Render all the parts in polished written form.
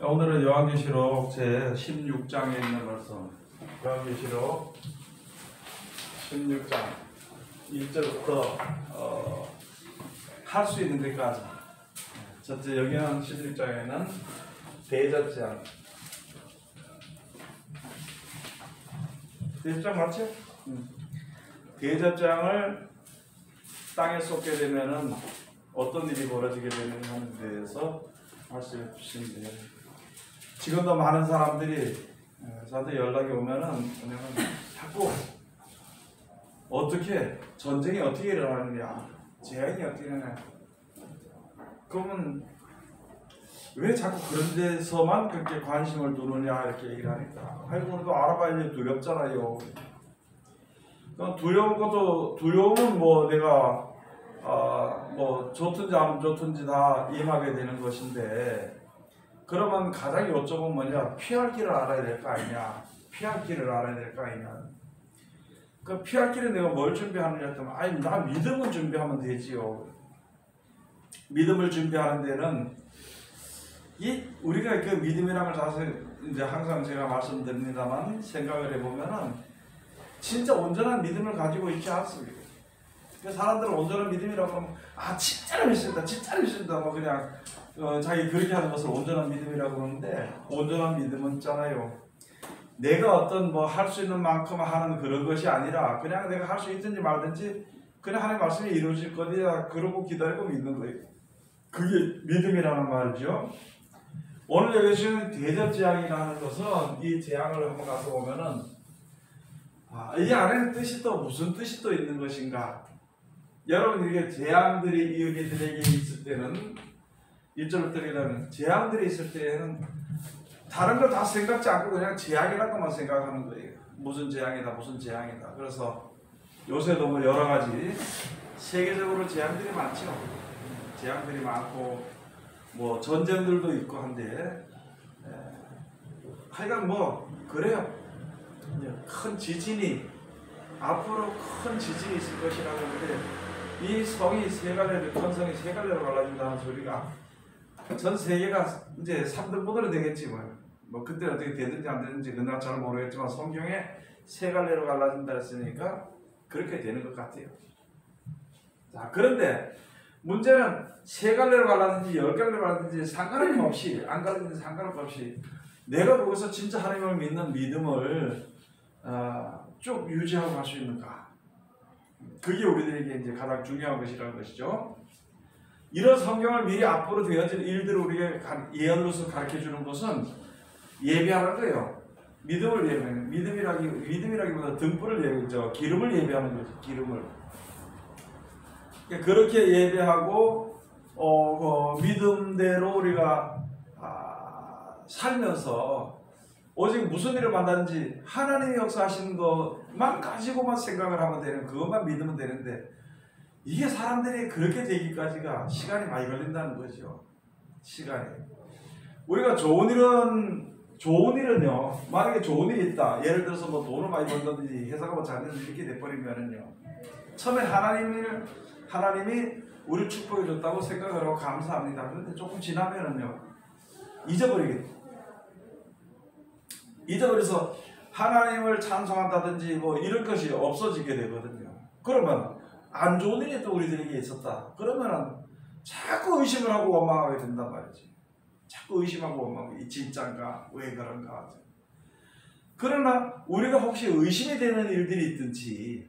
오늘은 요한계시록 제 16장에 있는 말씀, 요한계시록 16장 1절부터 할 수 있는 데까지. 첫째, 여기는 16장에는 대접장. 대접장 맞죠? 대접장을 땅에 쏟게 되면은 어떤 일이 벌어지게 되는가 하는 데에서 말씀해 주시는데요. 지금도 많은 사람들이 저한테 연락이 오면은 자꾸 어떻게 전쟁이 어떻게 일어나느냐, 재앙이 어떻게 일어나냐. 그러면 왜 자꾸 그런 데서만 그렇게 관심을 두느냐 이렇게 얘기를 하니까, 아이고 우리도 알아봐야 두렵잖아요. 두려운 것도, 두려움은 뭐 내가 뭐 좋든지 안 좋든지 다 임하게 되는 것인데, 그러면 가장 요점은 뭐냐? 피할 길을 알아야 될 거 아니냐? 피할 길을 알아야 될 거 아니냐? 그 피할 길에 내가 뭘 준비하느냐 했더니, 아니 나 믿음을 준비하면 되지요. 믿음을 준비하는 데는 우리가 그 믿음이라는 걸 사실 이제 항상 제가 말씀드립니다만, 생각을 해보면은 진짜 온전한 믿음을 가지고 있지 않습니다. 사람들은 온전한 믿음이라고 하면 진짜로 믿습니다, 진짜로 믿습니다, 뭐 그냥 자기 그렇게 하는 것을 온전한 믿음이라고 하는데, 온전한 믿음은 있잖아요. 내가 어떤 뭐 할 수 있는 만큼 하는 그런 것이 아니라, 그냥 내가 할 수 있든지 말든지 그냥 하나님 말씀이 이루어질 거야 그러고 기다리고 믿는 거예요. 그게 믿음이라는 말이죠. 오늘 여기서는 대접재앙이라는 것은, 이 재앙을 한번 가서 보면은 이 안에는 뜻이 또 무슨 뜻이 또 있는 것인가. 여러분, 이게 재앙들이 우리들에게 있을 때는, 1절부터 이르는 재앙들이 있을 때에는 다른 걸 다 생각지 않고 그냥 재앙이라고만 생각하는 거예요. 무슨 재앙이다, 무슨 재앙이다. 그래서 요새도 뭐 여러 가지 세계적으로 재앙들이 많죠. 재앙들이 많고 뭐 전쟁들도 있고 한데, 하여간 뭐 그래요. 큰 지진이, 앞으로 큰 지진이 있을 것이라고 하는데, 이 성이 세 갈래로, 큰 성이 세 갈래로 갈라진다는 소리가 전 세계가 이제 3등분으로 되겠지 뭐 그때 어떻게 되든지 안 되든지 그날 잘 모르겠지만, 성경에 세 갈래로 갈라진다 했으니까 그렇게 되는 것 같아요. 자, 그런데 문제는 세 갈래로 갈라든지 10갈래로 갈라든지 상관없이, 안 갈라든지 상관없이 내가 거기서 진짜 하나님을 믿는 믿음을 쭉 유지하고 갈 수 있는가. 그게 우리들에게 이제 가장 중요한 것이라는 것이죠. 이런 성경을 미리 앞으로 되어질 일들을 우리가 예언으로서 가르쳐 주는 것은 예배하는 거예요. 믿음을 예배하는, 믿음이라기보다 등불을 예배하죠. 기름을 예배하는 거죠. 기름을. 그렇게 예배하고 믿음대로 우리가 살면서 오직 무슨 일을 만나는지 하나님이 역사하시는 것만 가지고만 생각을 하면 되는, 그것만 믿으면 되는데, 이게 사람들이 그렇게 되기까지가 시간이 많이 걸린다는 거죠. 시간이. 우리가 좋은 일은요, 만약에 좋은 일이 있다, 예를 들어서 뭐 돈을 많이 번다든지 회사가 뭐 잘 되는지 이렇게 돼버리면은요, 처음에 하나님이 우리 축복해 줬다고 생각을 하고 감사합니다. 그런데 조금 지나면은요, 잊어버려서 하나님을 찬송한다든지 뭐 이런 것이 없어지게 되거든요. 그러면 안 좋은 일이 또 우리들에게 있었다, 그러면은 자꾸 의심을 하고 원망하게 된단 말이지. 자꾸 의심하고 원망하고, 이 진짠가, 왜 그런가. 그러나 우리가 혹시 의심이 되는 일들이 있든지,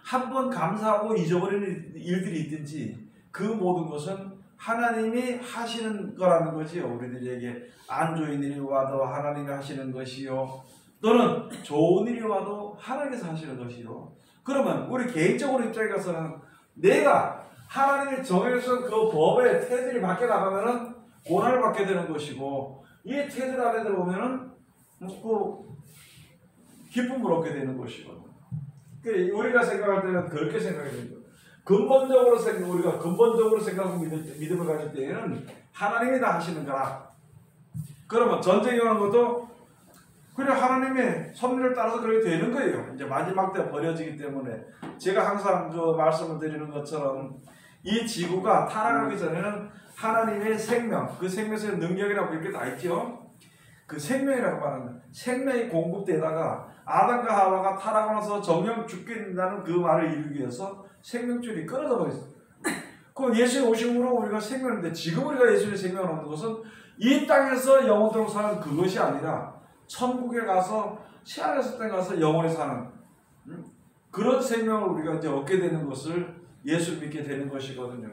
한번 감사하고 잊어버리는 일들이 있든지, 그 모든 것은 하나님이 하시는 거라는 거지요. 우리들에게 안 좋은 일이 와도 하나님이 하시는 것이요, 또는 좋은 일이 와도 하나님께서 하시는 것이요. 그러면 우리 개인적으로 입장에 가서는 내가 하나님이 정해준 그 법의 테두리 밖에 나가면은 고난을 받게 되는 것이고, 이 테두리 안에 들어오면은 기쁨을 얻게 되는 것이고, 우리가 생각할 때는 그렇게 생각이 되는 거예요. 우리가 근본적으로 생각하고 믿음을 가질 때에는 하나님이 다 하시는 거라. 그러면 전쟁이 오는 것도 그냥 하나님의 섭리를 따라서 그렇게 되는 거예요. 이제 마지막 때 버려지기 때문에, 제가 항상 그 말씀을 드리는 것처럼 이 지구가 타락하기 전에는 하나님의 생명, 그 생명의 능력이라고 이렇게 다 있죠. 그 생명이라고 말하는 생명이 공급되다가 아담과 하와가 타락하고 나서 정령 죽게 된다는 그 말을 이루기 위해서 생명줄이 끊어져 버렸어요. 그럼 예수님 오심으로 우리가 생명인데 지금 우리가 예수님의 생명을 얻는 것은 이 땅에서 영원토록 사는 그것이 아니라 천국에 가서 시아에서 땅에 가서 영원히 사는 그런 생명을 우리가 이제 얻게 되는 것을 예수 믿게 되는 것이거든요.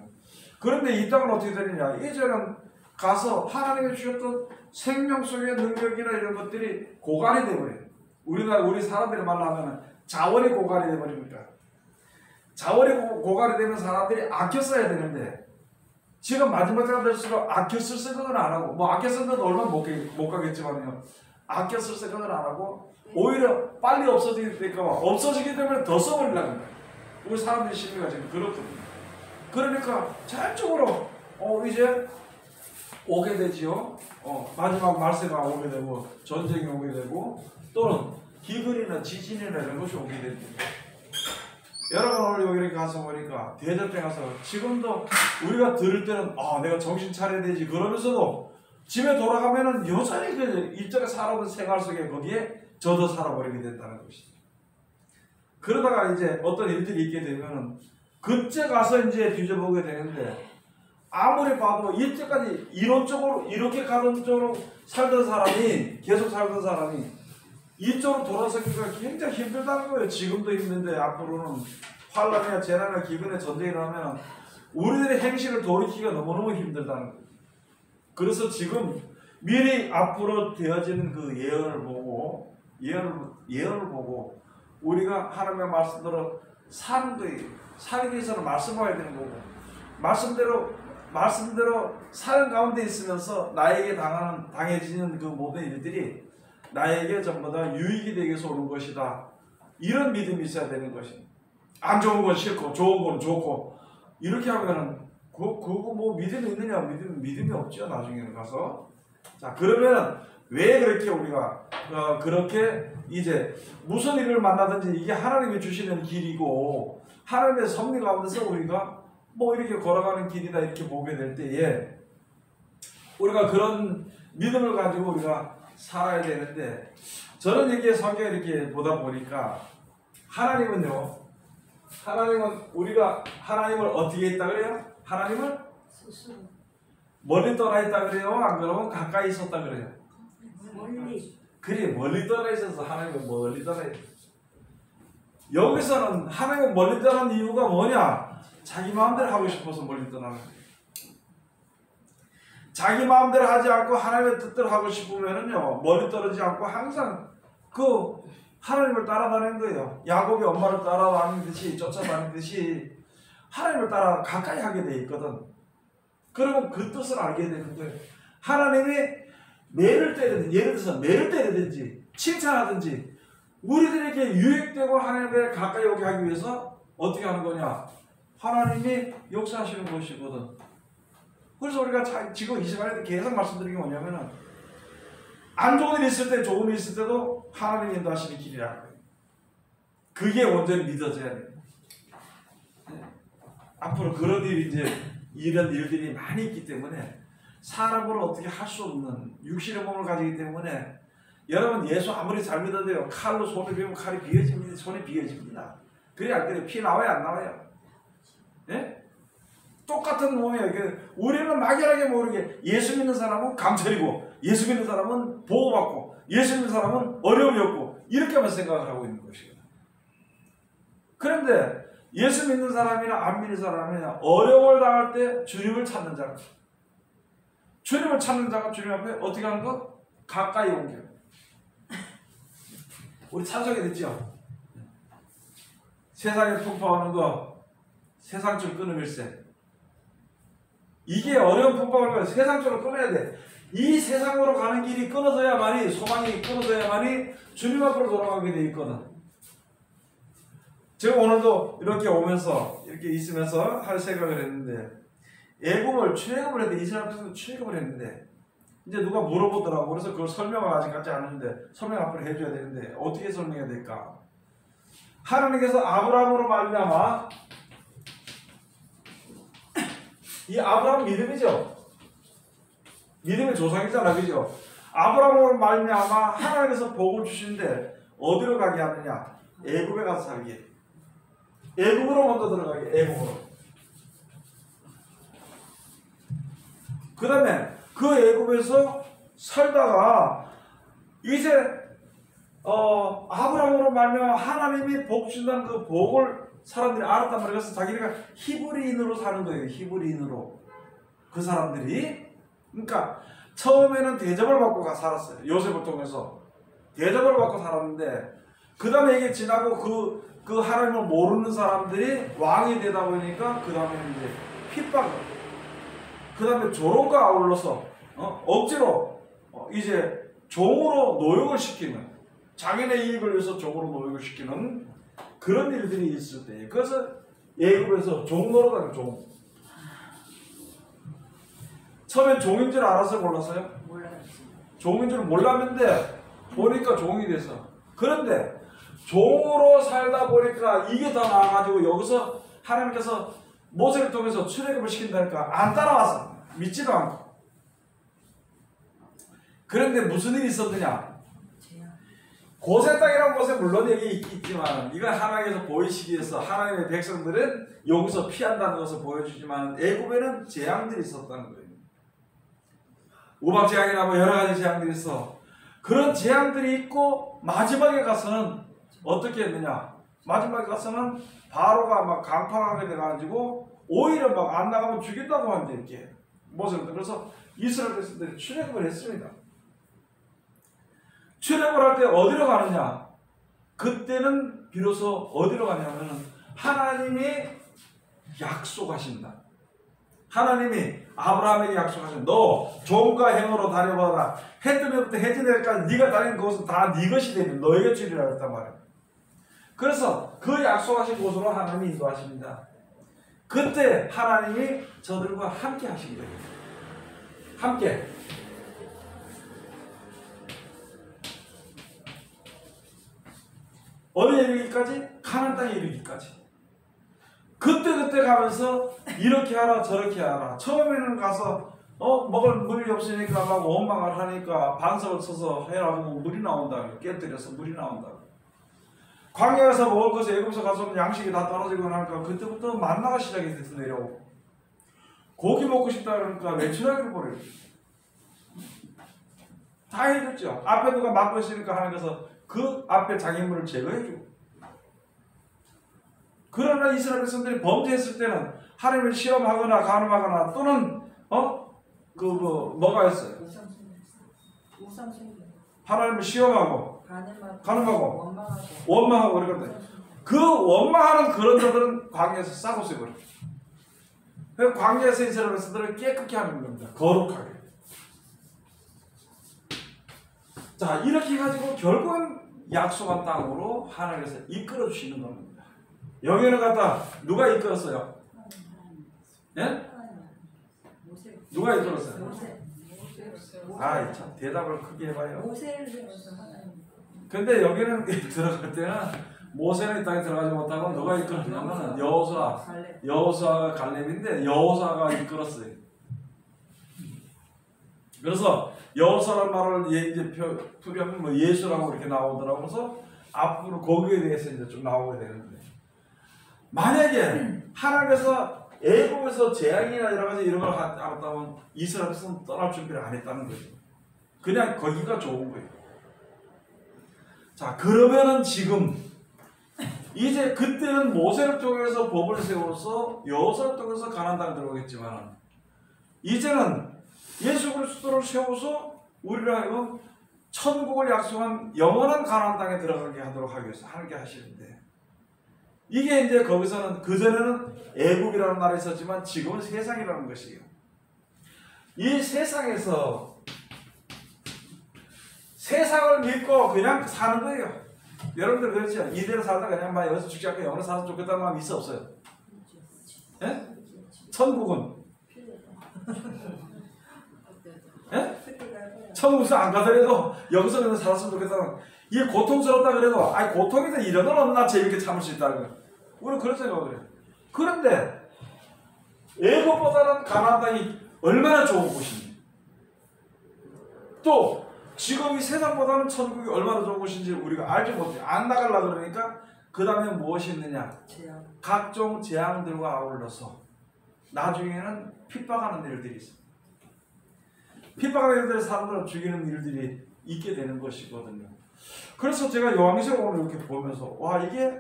그런데 이 땅은 어떻게 되느냐? 이제는 가서 하나님이 주셨던 생명 속의 능력이나 이런 것들이 고갈이 되어버려요. 우리 사람들이 말로 하면 자원이 고갈이 되어버립니다. 자원이 고갈이 되면 사람들이 아껴 써야 되는데 지금 마지막 때가 될수록 아껴 쓸 생각은 안 하고 뭐 아껴 쓰는 건 얼마 못 가겠지만요. 아껴 쓸 생각은 안 하고 오히려 빨리 없어지게 될까 봐 없어지기 때문에 더 써버리려는 거예요. 우리 사람들의 심리가 지금 그렇거든요. 그러니까 자연적으로 이제 오게 되지요. 마지막 말세가 오게 되고 전쟁이 오게 되고 또는 기근이나 지진이나 이런 것이 오게 됩니다. 여러분 오늘 여기 가서 보니까 대전 때 가서 지금도 우리가 들을 때는 내가 정신 차려야 되지 그러면서도 집에 돌아가면은 여전히 그 일전에 살아온 생활 속에 거기에 젖어 살아버리게 된다는 것이죠. 그러다가 이제 어떤 일들이 있게 되면은 그때 가서 이제 뒤져보게 되는데 아무리 봐도 이때까지 이론적으로 이렇게 가던 쪽으로 살던 사람이 계속 살던 사람이 이쪽으로 돌아서기가 굉장히 힘들다는 거예요. 지금도 힘든데 앞으로는 환란이나 재난이나 기근에 전쟁이 일어나면 우리들의 행실을 돌이키기가 너무너무 힘들다는 거예요. 그래서 지금 미리 앞으로 되어지는 그 예언을 보고 우리가 하나님의 말씀대로 사는 거예요. 살기 위해서는 말씀해야 되는 거고 말씀대로 사는 가운데 있으면서 나에게 당해지는 그 모든 일들이 나에게 전부 다 유익이 되기 위해서 오는 것이다. 이런 믿음이 있어야 되는 것입니다. 안 좋은 건 싫고 좋은 건 좋고 이렇게 하면은 그거 뭐 믿음이 있느냐? 믿음이 없죠. 나중에는 가서. 자, 그러면은 왜 그렇게 우리가 그렇게 이제 무슨 일을 만나든지 이게 하나님이 주시는 길이고 하나님의 섭리 가운데서 우리가 뭐 이렇게 걸어가는 길이다 이렇게 보게 될 때에 우리가 그런 믿음을 가지고 우리가 살아야 되는데 저는 이렇게 성경을 이렇게 보다 보니까 하나님은 우리가 하나님을 어떻게 했다 그래요? 하나님을 멀리 떠나 있다 그래요? 안 그러면 가까이 있었다 그래요? 멀리 떠나 있어서 하나님은 멀리 떠나 있어요. 여기서는 하나님은 멀리 떠난 이유가 뭐냐? 자기 마음대로 하고 싶어서 멀리 떠나는 거예요. 자기 마음대로 하지 않고 하나님의 뜻대로 하고 싶으면은요 멀리 떨어지지 않고 항상 그 하나님을 따라다니는 거예요. 야곱이 엄마를 따라다니듯이 쫓아다니듯이 하나님을 따라 가까이 하게 돼 있거든. 그러면 그 뜻을 알게 되는 거예요. 하나님이 매를 때리든지 예를 들어서 매를 때리든지 칭찬하든지 우리들에게 유익되고 하나님에 가까이 오게 하기 위해서 어떻게 하는 거냐? 하나님이 역사하시는 것이거든. 그래서 우리가 지금 이 시간에 계속 말씀드리는 게 뭐냐면은 안 좋은 일 있을 때 좋은 일 있을 때도 하나님이 인도하시는 길이라는 거예요. 그게 완전히 믿어져야 돼요. 앞으로 그런 일이 이런 일들이 많이 있기 때문에 사람으로 어떻게 할 수 없는 육신의 몸을 가지기 때문에 여러분 예수 아무리 잘 믿어도요 칼로 손을 비우면 칼이 비어집니다. 손이 비어집니다. 그래 안 그래요? 피 나와요 안 나와요? 예? 똑같은 몸이에요. 우리는 막연하게 모르게 예수 믿는 사람은 강철이고 예수 믿는 사람은 보호받고 예수 믿는 사람은 어려움이 없고 이렇게만 생각을 하고 있는 것이거든요. 그런데 예수 믿는 사람이나 안 믿는 사람이나 어려움을 당할 때 주님을 찾는 자가 주님 앞에 어떻게 하는 거? 가까이 옮겨요. 우리 찬송에 듣죠? 세상에 풍파하는 거 세상줄 끊음일세. 이게 어려운 풍파를 세상줄로 끊어야 돼. 이 세상으로 가는 길이 끊어져야만이 소망이 끊어져야만이 주님 앞으로 돌아가게 돼 있거든. 제가 오늘도 이렇게 오면서 이렇게 있으면서 할 생각을 했는데 출애굽을 했는데 이스라엘 백성도 출애굽을 했는데 이제 누가 물어보더라고. 그래서 그걸 설명을 아직까지 안 했는데 설명 앞으로 해줘야 되는데 어떻게 설명해야 될까? 하나님께서 아브라함으로 말미암아 이 아브라함 믿음이죠. 믿음의 조상이잖아, 그죠? 아브라함으로 말미암아 하나님께서 복을 주시는데 어디로 가게 하느냐? 애굽에 가서 살게. 애굽으로 먼저 들어가게. 애굽으로. 그 다음에 그 애굽에서 살다가 이제 아브라함으로 말미암아 하나님이 복 준다는 그 복을 사람들이 알았단 말이에요. 그래서 자기가 히브리인으로 사는 거예요. 히브리인으로. 그 사람들이. 그러니까 처음에는 대접을 받고 살았어요. 요셉을 통해서 대접을 받고 살았는데 그 다음에 이게 지나고 그 하나님을 모르는 사람들이 왕이 되다 보니까 그 다음에 이제 핍박을, 그 다음에 조롱과 아울러서 억지로 이제 종으로 노역을 시키는, 자기네 이익을 위해서 종으로 노역을 시키는 그런 일들이 있을 때, 그래서 애굽에서 종 노릇하는 종. 처음엔 종인 줄 알아서 몰랐어요? 종인 줄 몰랐는데 보니까 종이 돼서. 그런데 종으로 살다 보니까 이게 더 나아가지고 여기서 하나님께서 모세를 통해서 출애굽을 시킨다니까 안 따라와서 믿지도 않고. 그런데 무슨 일이 있었느냐? 고센 땅이라는 곳에 물론 여기 있지만 이건 하나님께서 보이시기 위해서 하나님의 백성들은 여기서 피한다는 것을 보여주지만 애굽에는 재앙들이 있었다는 거예요. 우박 재앙이나 뭐 여러 가지 재앙들이 있어. 그런 재앙들이 있고 마지막에 가서는 어떻게 했느냐? 마지막에 가서는 바로가 막 강팍하게 돼가지고 오히려 막 안 나가면 죽인다고 하는데 이렇게 모세를. 그래서 이스라엘 백성들이 출애굽을 했습니다. 출애굽을 할 때 어디로 가느냐? 그때는 비로소 어디로 가냐면은 하나님이 약속하신다. 하나님이 아브라함에게 약속하신, 너 종과 행으로 다녀봐라. 해 뜨면부터 해 지내까지 네가 다니는 곳은 다 네 것이 되니 너에게 주리라 했단 말이에요. 그래서 그 약속하신 곳으로 하나님이 인도하십니다. 그때 하나님이 저들과 함께 하신 거예요. 함께. 어디에 이르기까지? 가나안 땅에 이르기까지. 그때 가면서 이렇게 하라 저렇게 하라. 처음에는 가서 먹을 물이 없으니까 막 원망을 하니까 반석을 쳐서 해라고 물이 나온다. 깨뜨려서 물이 나온다. 광야에서 먹을 것을 애굽에서 가서 양식이 다 떨어지고 나니까 그때부터 만나가 시작이 돼서 내려오고, 고기 먹고 싶다 그러니까 외출하기를 버려요. 다 해줬죠. 앞에 누가 막고 있으니까 하나님께서 그 앞에 장애물을 제거해주고. 그러나 이스라엘 백성들이 범죄했을 때는 하나님을 시험하거나 간음하거나 또는 뭐가 있어요? 하나님을 시험하고 간음하고 원망하고 그러거든요. 그 원망하는 그런 자들은 광야에서 싸고 쓰고요. 그래서 광야에서 이스라엘 백성들을 깨끗게 하는 겁니다. 거룩하게. 자, 이렇게 해가지고 결국은 약속한 땅으로 하나님께서 이끌어 주시는 겁니다. 여기는 갖다 누가 이끌었어요? 예? 누가 이끌었어요? 아, 참 대답을 크게 해봐요. 근데 여기는 들어갈 때는 모세는 이 땅에 들어가지 못하고 누가 이끌었냐면 여호수아가 갈렙인데 여호수아가 이끌었어요. 그래서 여호수아라는 말을 이제 표기하면 뭐 예수라고 이렇게 나오더라고. 그래서 앞으로 거기에 대해서 이제 좀 나오게 되는데, 만약에 하나님께서 애굽에서 재앙이나 여러 가지 이런 걸 알았다면 이스라엘에서는 떠날 준비를 안 했다는 거죠. 그냥 거기가 좋은 거예요. 자, 그러면은 지금 이제 그때는 모세를 통해서 법을 세워서 여호수아를 통해서 가나안 땅에 들어오겠지만 이제는 예수 그리스도를 세워서 우리를 하여금 천국을 약속한 영원한 가나안 땅에 들어가게 하도록 하기 위해서 하는 게 하시는데, 이게 이제 거기서는 그전에는 애국이라는 나라가 있었지만 지금은 세상이라는 것이에요. 이 세상에서 세상을 믿고 그냥 사는 거예요. 여러분들 그렇죠? 이대로 살다 그냥 막 여기서 죽지 않고 영원히 살아서 좋겠다는 마음이 있어 없어요? 예? 천국은? 예? 천국에서 안 가더라도 여기서 그냥 살았으면 좋겠다는, 이게 고통스럽다 그래도 아니 고통에서 이런 건 없나 재밌게 참을 수 있다는 거예요. 우리는 그런 생각을 해요. 그런데 애굽보다는 가나안 땅이 얼마나 좋은 곳인지, 또 지금 이 세상보다는 천국이 얼마나 좋은 곳인지 우리가 알지 못해. 안 나가려고 그러니까 그 다음에 무엇이 있느냐? 각종 재앙들과 아울러서 나중에는 핍박하는 일들이 있어. 핍박하는 일들을 사람들을 죽이는 일들이 있게 되는 것이거든요. 그래서 제가 요한계시록 오늘 이렇게 보면서 와, 이게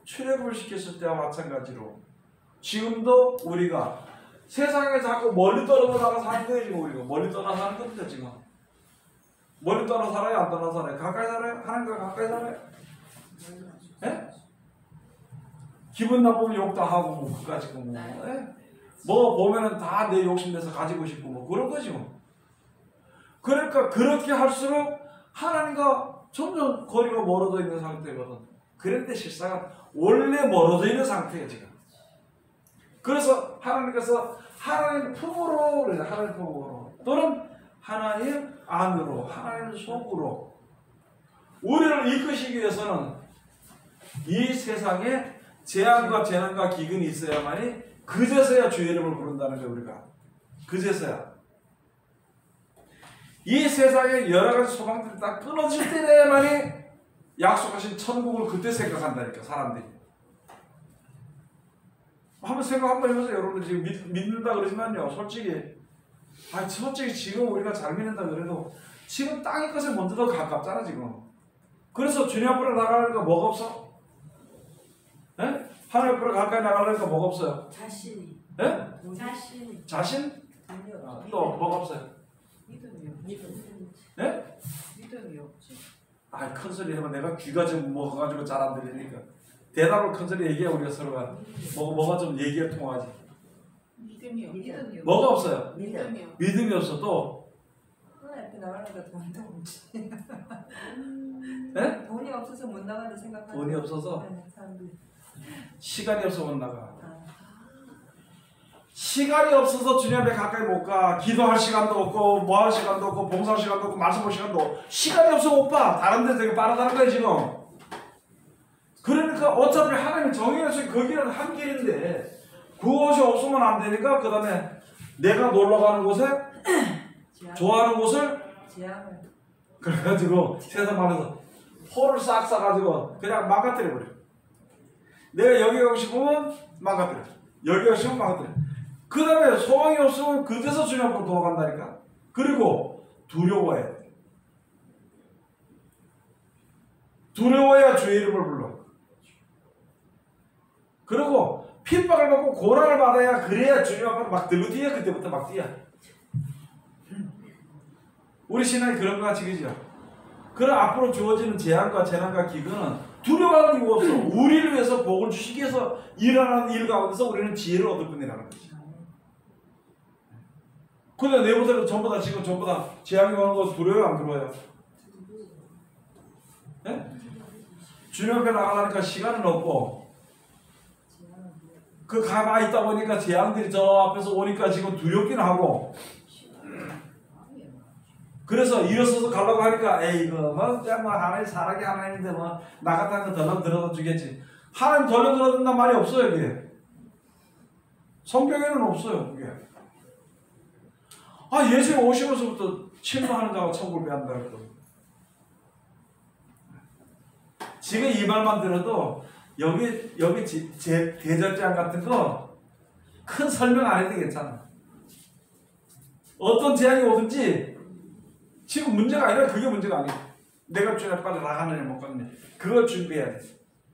출애굽을 시켰을 때와 마찬가지로 지금도 우리가 세상에 자꾸 멀리 떨어져 나가 사는 거예요. 지금 우리가 멀리 떠나 사는 겁니다. 지금 멀리 떠나 살아요? 안 떠나 살아요? 가까이 살아요? 하나님과 가까이 살아요? 예? 기분 나쁘면 욕도 하고 뭐 그까짓 거 뭐. 예? 뭐 보면은 다 내 욕심내서 가지고 싶고 뭐 그런 거지 뭐. 그러니까 그렇게 할수록 하나님과 점점 거리가 멀어져 있는 상태거든. 그런데 실상은 원래 멀어져 있는 상태예요 지금. 그래서 하나님께서 하나님 품으로, 하나님 품으로 또는 하나님 안으로, 하나님 속으로 우리를 이끄시기 위해서는 이 세상에 재앙과 재난과 기근이 있어야만이 그제서야 주의 이름을 부른다는 거예요. 우리가 그제서야 이 세상에 여러 가지 소망들이 다 끊어질 때야만이 약속하신 천국을 그때 생각한다니까 사람들이. 한번 생각 한번 해보세요. 여러분들 지금 믿는다 그러지만요, 솔직히 지금 우리가 잘 믿는다 그래도 지금 땅의 것에 먼저 더 가깝잖아 지금. 그래서 주님 앞으로 나가려니까 뭐가 없어? 예? 하나님 앞으로 가까이 나가려니까 뭐가 없어요? 자신이. 예? 자신? 또 뭐가 없어요? 믿음이. 예? 믿음이 없지. 큰 소리 해봐. 내가 귀가 좀 먹어가지고 잘 안 들리니까 대답을 큰 소리 얘기해. 우리가 서로가 뭐가 좀 얘기가 통하지. 믿음이요. 뭐가 없어요? 믿음이요. 믿음이 없어. 또 앞에 나가려니까 돈도 없지. 네? 돈이 없어서 못 나가는 생각하는. 돈이 없어서? 네, 사람들이. 시간이 없어 못 나가. 시간이 없어서 주님 앞에 가까이 못 가. 기도할 시간도 없고 뭐 할 시간도 없고 봉사할 시간도 없고 말씀 볼 시간도 없고 시간이 없어 못 봐. 다른 데 되게 빠르다는 거야 지금. 그러니까 어차피 하나님이 정해서 그 길은 한 길인데 그것이 없으면 안 되니까 그 다음에 내가 놀러 가는 곳에 좋아하는 곳을 지향을. 그래가지고 세상 말해서 포를 싹 싸가지고 그냥 망가뜨려 버려. 내가 여기 가고 싶으면 망가뜨려. 여기 가고 싶으면 망가뜨려. 그 다음에 소망이 없으면 그때서 주님 앞으로 돌아간다니까. 그리고 두려워해. 두려워야 주의 이름을 불러. 그리고 핍박을 받고 고난을 받아야 그래야 주님 앞으로 막 들고 뛰어. 그때부터 막 뛰어. 우리 신앙이 그런 것 같이 그죠? 그런 앞으로 주어지는 재앙과 재난과 기근은 두려워하는 이유가 없어. 우리를 위해서 복을 주시기 위해서 일어나는 일 가운데서 우리는 지혜를 얻을 뿐이라는 거지. 근데 내부들은 전부 다 지금 전부 다 재앙이 오는 거 두려워요? 안 두려워요? 네? 주님 앞에 나가려니까 시간은 없고 그 가만히 있다 보니까 재앙들이 저 앞에서 오니까 지금 두렵긴 하고 그래서 일어서서 가려고 하니까 에이 이거 뭐 하나님 사랑이 하나님인데 뭐 나 같은 거 덜렁 들어다 주겠지. 하나님 덜렁 들어준단 말이 없어요. 그게 성경에는 없어요. 그게 예수님 오시면서부터 침노하는 자가 천국을 빼앗는다 그랬거든. 지금 이 말만 들어도 여기 대절장 같은 거 큰 설명 안 해도 괜찮아. 어떤 재앙이 오든지 지금 문제가 아니라 그게 문제가 아니야. 내가 주님 앞에 빨리 나가느냐 못 가느냐 그걸 준비해야 돼.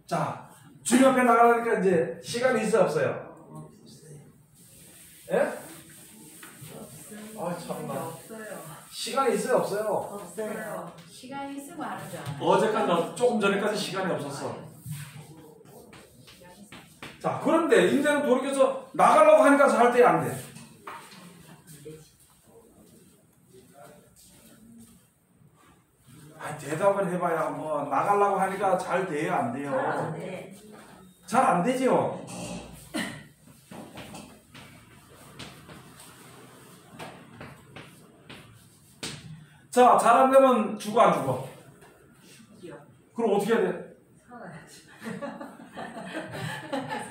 자, 주님 앞에 나가려니까 이제 시간이 있어 없어요? 예? 참나. 없어요. 시간이 있어요 없어요? 없어요. 시간이 있으면 하죠. 어제까지 조금 전에까지 시간이 없었어. 자, 그런데 이제는 돌이켜서 나가려고 하니까 잘 돼 안 돼? 대답을 해봐야 뭐 나가려고 하니까 잘 돼요 안 돼요? 잘 안 되죠. 자, 잘 안 되면 죽어 안 죽어? 그럼 어떻게 해야 돼? 살아야지.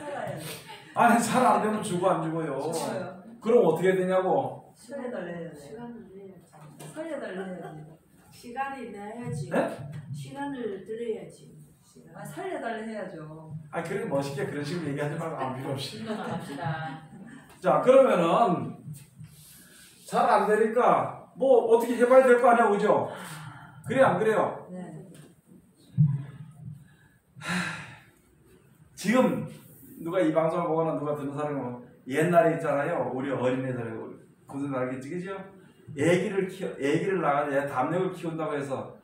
살아야지. 아니 잘 안 되면 주고 안 주고요. 죽어요. 그럼 어떻게 되냐고? 살려달래 해야 돼. 시간을 내야지. 살려달래 해야 돼. 시간이 내야지. 네? 시간을 들여야지. 시간. 아, 살려달래 해야죠. 아 그렇게 멋있게 그런 식으로 얘기하지 말고 아무 필요 없이. 나갑시다. 자 그러면은 잘 안 되니까 뭐 어떻게 해봐야 될 거 아니야, 그죠? 그래 안 그래요? 네. 지금 누가 이 방송을 보거나 누가 듣는 사람은 옛날에 있잖아요. 우리 어린애들 고생 알겠지, 그죠? 애기를 낳아서 애 담력을 키운다고 해서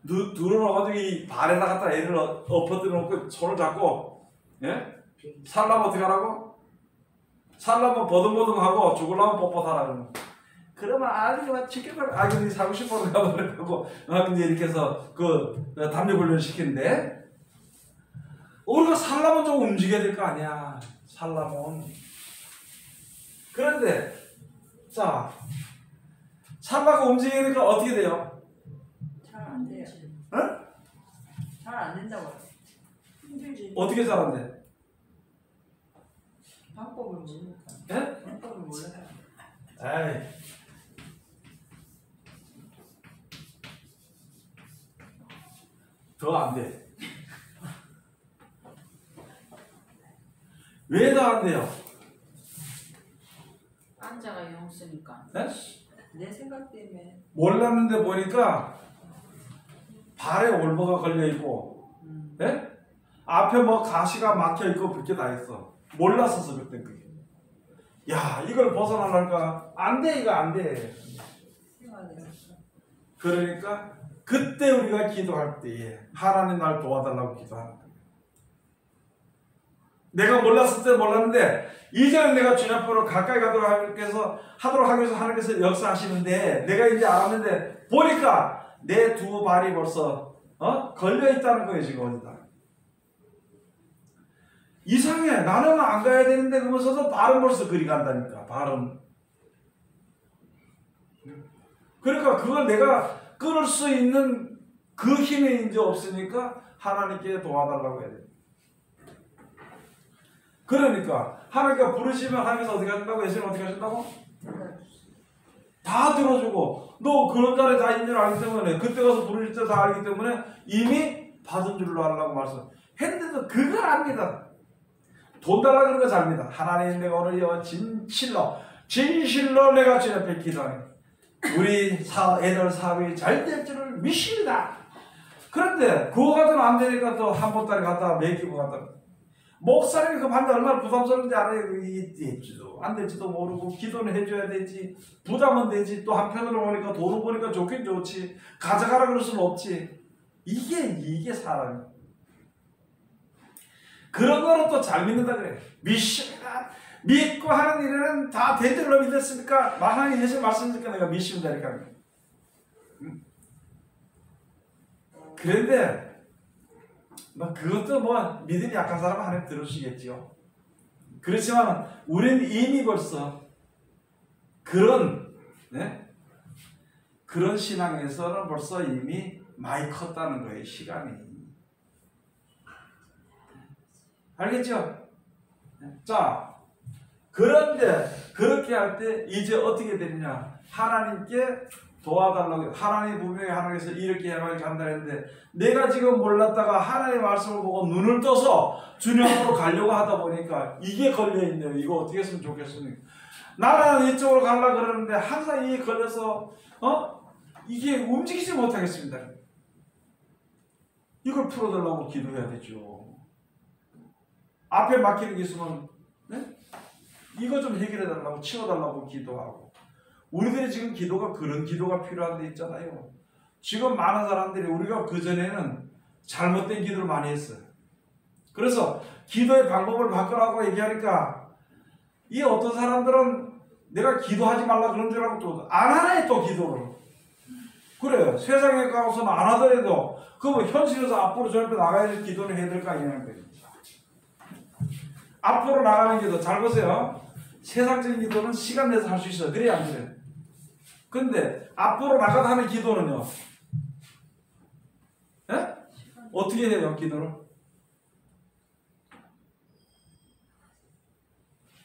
둘은 와가지고 이 발에다 갖다 애를 엎어뜨려 놓고 손을 잡고, 예? 살라면 어떻게 하라고? 살라면 버둥버둥하고 죽으려면 뻣뻣하라고. 그러면 아주 막 지켜봐. 아 근데 사고 싶어서 가버리고 이제 이렇게 해서 그 담력 훈련을 시키는데 우리가 살라면 좀 움직여야 될 거 아니야. 살라면. 그런데 자 살라고 움직이니까 어떻게 돼요? 잘 안 돼요. 응? 잘 안 된다고요. 힘들지. 어떻게 잘 안 돼? 방법을 모르니까. 예? 방법을 몰라요. 에이. 더 안 돼. 왜 더 안 돼요? 앉아가 영 쓰니까. 네? 내 생각 때문에. 몰랐는데 보니까 발에 올버가 걸려 있고, 예? 앞에 뭐 가시가 막혀 있고 그렇게 다 있어. 몰랐었어 그때 그게. 야 이걸 벗어나려니까 안 돼, 이거 안 돼. 생각을 그러니까 그때 우리가 기도할 때에 하나님 날 도와달라고 기도하는 거야. 내가 몰랐을 때 몰랐는데 이제는 내가 주님 앞으로 가까이 가도록 하기 위해서 하나님께서 역사하시는데 내가 이제 알았는데 보니까 내 두 발이 벌써 걸려 있다는 거예요 지금 어디다. 이상해. 나는 안 가야 되는데 그러면서도 발은 벌써 그리 간다니까. 발은. 그러니까 그걸 내가 끊을 수 있는 그 힘이 이제 없으니까 하나님께 도와달라고 해야 돼. 그러니까 하나님께 부르시면 하나님께서 어떻게 하신다고? 예수님 어떻게 하신다고? 다 들어주고 너 그런 자리에 다 있는 줄 알기 때문에 그때 가서 부르실 때 다 알기 때문에 이미 받은 줄로 하려고 말씀했는데도 그걸 압니다. 돈 달라 그런 거 잘합니다. 하나님 내가 오늘 진실로 내가 주님 앞에 기도하니 우리 애들 사업이 잘 될 줄을 믿습니다. 그런데 그거 가서는 안 되니까 또 한 보따리 갖다가 매기고 갖다가 목사님이 그 반대 얼마나 부담스러운지 알아요. 이게 될지도 안 될지도 모르고 기도는 해줘야 되지. 부담은 되지. 또 한편으로 보니까 돈을 보니까 좋긴 좋지. 가져가라 그럴 수는 없지. 이게 사람이야. 그런 거는 또 잘 믿는다 그래. 믿습니다. 믿고 하는 일에는 다 대들로 믿었으니까 하나님 예수 말씀이니까 내가 믿습니다 이렇게 하는 거야. 그런데 뭐 그것도 뭐 믿음이 약한 사람은 하나님 들으시겠지요. 그렇지만 우리는 이미 벌써 그런 신앙에서는 벌써 이미 많이 컸다는 거예요. 시간이. 알겠죠? 자, 그런데 그렇게 할 때 이제 어떻게 되느냐? 하나님께 도와달라고. 하나님 분명히 하나님께서 이렇게 해봐야 간다 했는데 내가 지금 몰랐다가 하나님의 말씀을 보고 눈을 떠서 주님 앞으로 가려고 하다 보니까 이게 걸려있네요. 이거 어떻게 했으면 좋겠습니까? 나는 이쪽으로 가려고 그러는데 항상 이게 걸려서 이게 움직이지 못하겠습니다. 이걸 풀어달라고 기도해야 되죠. 앞에 막히는 게 있으면 이거 좀 해결해달라고 치워달라고 기도하고. 우리들이 지금 기도가 그런 기도가 필요한 데 있잖아요. 지금 많은 사람들이 우리가 그전에는 잘못된 기도를 많이 했어요. 그래서 기도의 방법을 바꾸라고 얘기하니까 이 어떤 사람들은 내가 기도하지 말라 그런 줄 알고 또 안 하네 또 기도를. 그래 세상에 가서는 안 하더라도 그거 현실에서 앞으로 저한테 나가야 될 기도를 해야 될 거 아니냐는 거예요. 앞으로 나가는 기도 잘 보세요. 세상적인 기도는 시간 내서 할 수 있어요. 그래야 안 그래요? 근데 앞으로 나가다 하는 기도는요. 에? 어떻게 해요 기도를?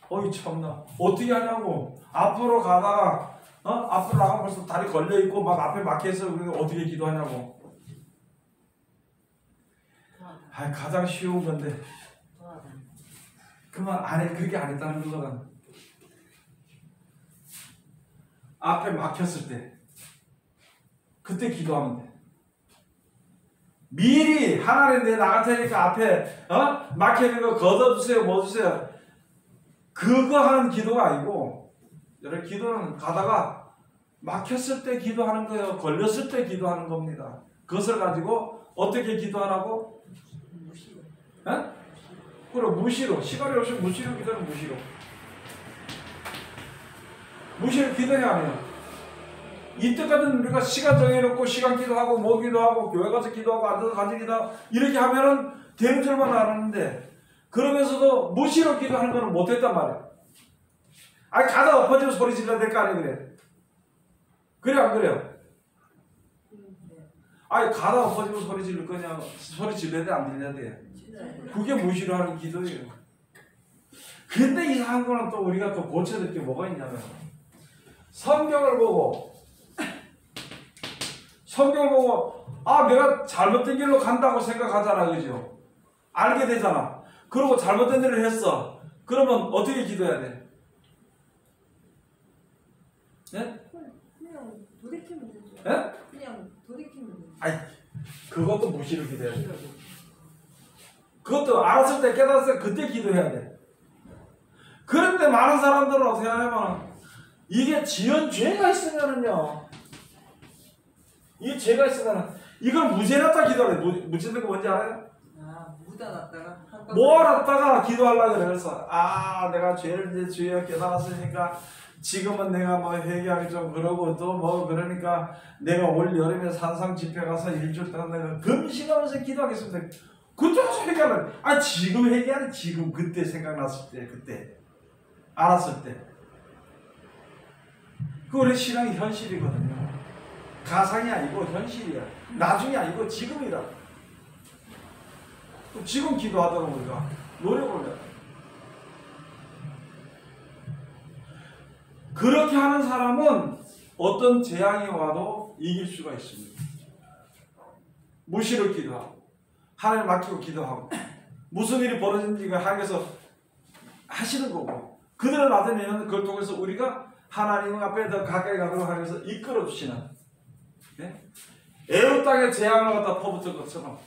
어이 참나 어떻게 하냐고. 앞으로 가다가 앞으로 나가면 벌써 다리 걸려 있고 막 앞에 막혀 있어. 그러니까 어떻게 기도하냐고. 아 가장 쉬운 건데 그만 안 해. 그렇게 안 했다는 거거든. 앞에 막혔을 때 그때 기도하면 돼. 미리 하나님 내 나갈 테니까 앞에 막혀있는 거 걷어주세요 뭐 주세요 그거 하는 기도가 아니고, 여러분 기도는 가다가 막혔을 때 기도하는 거예요. 걸렸을 때 기도하는 겁니다. 그것을 가지고 어떻게 기도하라고? 무시로. 그럼 무시로. 시간이 없으면 무시로 기도는 무시로. 무시로 기도해야 해요. 이때까지는 우리가 시간 정해놓고 시간 기도하고 뭐 기도하고 교회 가서 기도하고 앉아서 같이 기도하고 이렇게 하면은 되는 줄만 알았는데, 그러면서도 무시로 기도하는 거는 못했단 말이야. 아니 가다 엎어지면 소리 질러야 될 거 아니에요. 그래 안 그래요? 아니 가다 엎어지면 소리 지를 거냐, 소리 질러야 돼 안 질러야 돼? 그게 무시로 하는 기도예요. 근데 이상한 거는 또 우리가 또 고쳐야 될 게 뭐가 있냐면, 성경을 보고 내가 잘못된 길로 간다고 생각하잖아. 그죠? 알게 되잖아. 그리고 잘못된 일을 했어. 그러면 어떻게 기도해야 돼? 네? 그냥 돌이키면 되죠. 네? 그냥 돌이키면 되죠. 아이, 그것도 무시로 기도해야 돼. 그것도 알았을 때 깨달았을 때 그때 기도해야 돼. 그런데 많은 사람들은 어떻게 하냐면, 이게 지은 죄가 있으면은요, 이 죄가 있으면은 이걸 무죄놨다 기도하래. 무죄된 거 뭔지 알아요? 묻어놨다가 모아놨다가 기도하려고 그래. 그래서 내가 죄를 이제 주여 깨달았으니까 지금은 내가 뭐 회개하기 좀 그러고 또 뭐 그러니까 내가 올 여름에 산상 집회 가서 일주일 동안 내가 금식하면서 기도하겠습니다. 그때 와서 회개하면 지금 회개하는, 지금 그때 생각났을 때, 그때 알았을 때. 그 우리 신앙이 현실이거든요. 가상이 아니고 현실이야. 나중이 아니고 지금이라. 지금 기도하도록 우리가 노력을 해야 돼. 그렇게 하는 사람은 어떤 재앙이 와도 이길 수가 있습니다. 무시로 기도하고 하나님 맡기고 기도하고 무슨 일이 벌어진지 하나님께서 하시는 거고, 그들을 받으면 그걸 통해서 우리가 하나님 앞에 더 가까이 가도록 하면서 이끌어 주시는, 애굽 땅에 재앙을 갖다 퍼붓은 것처럼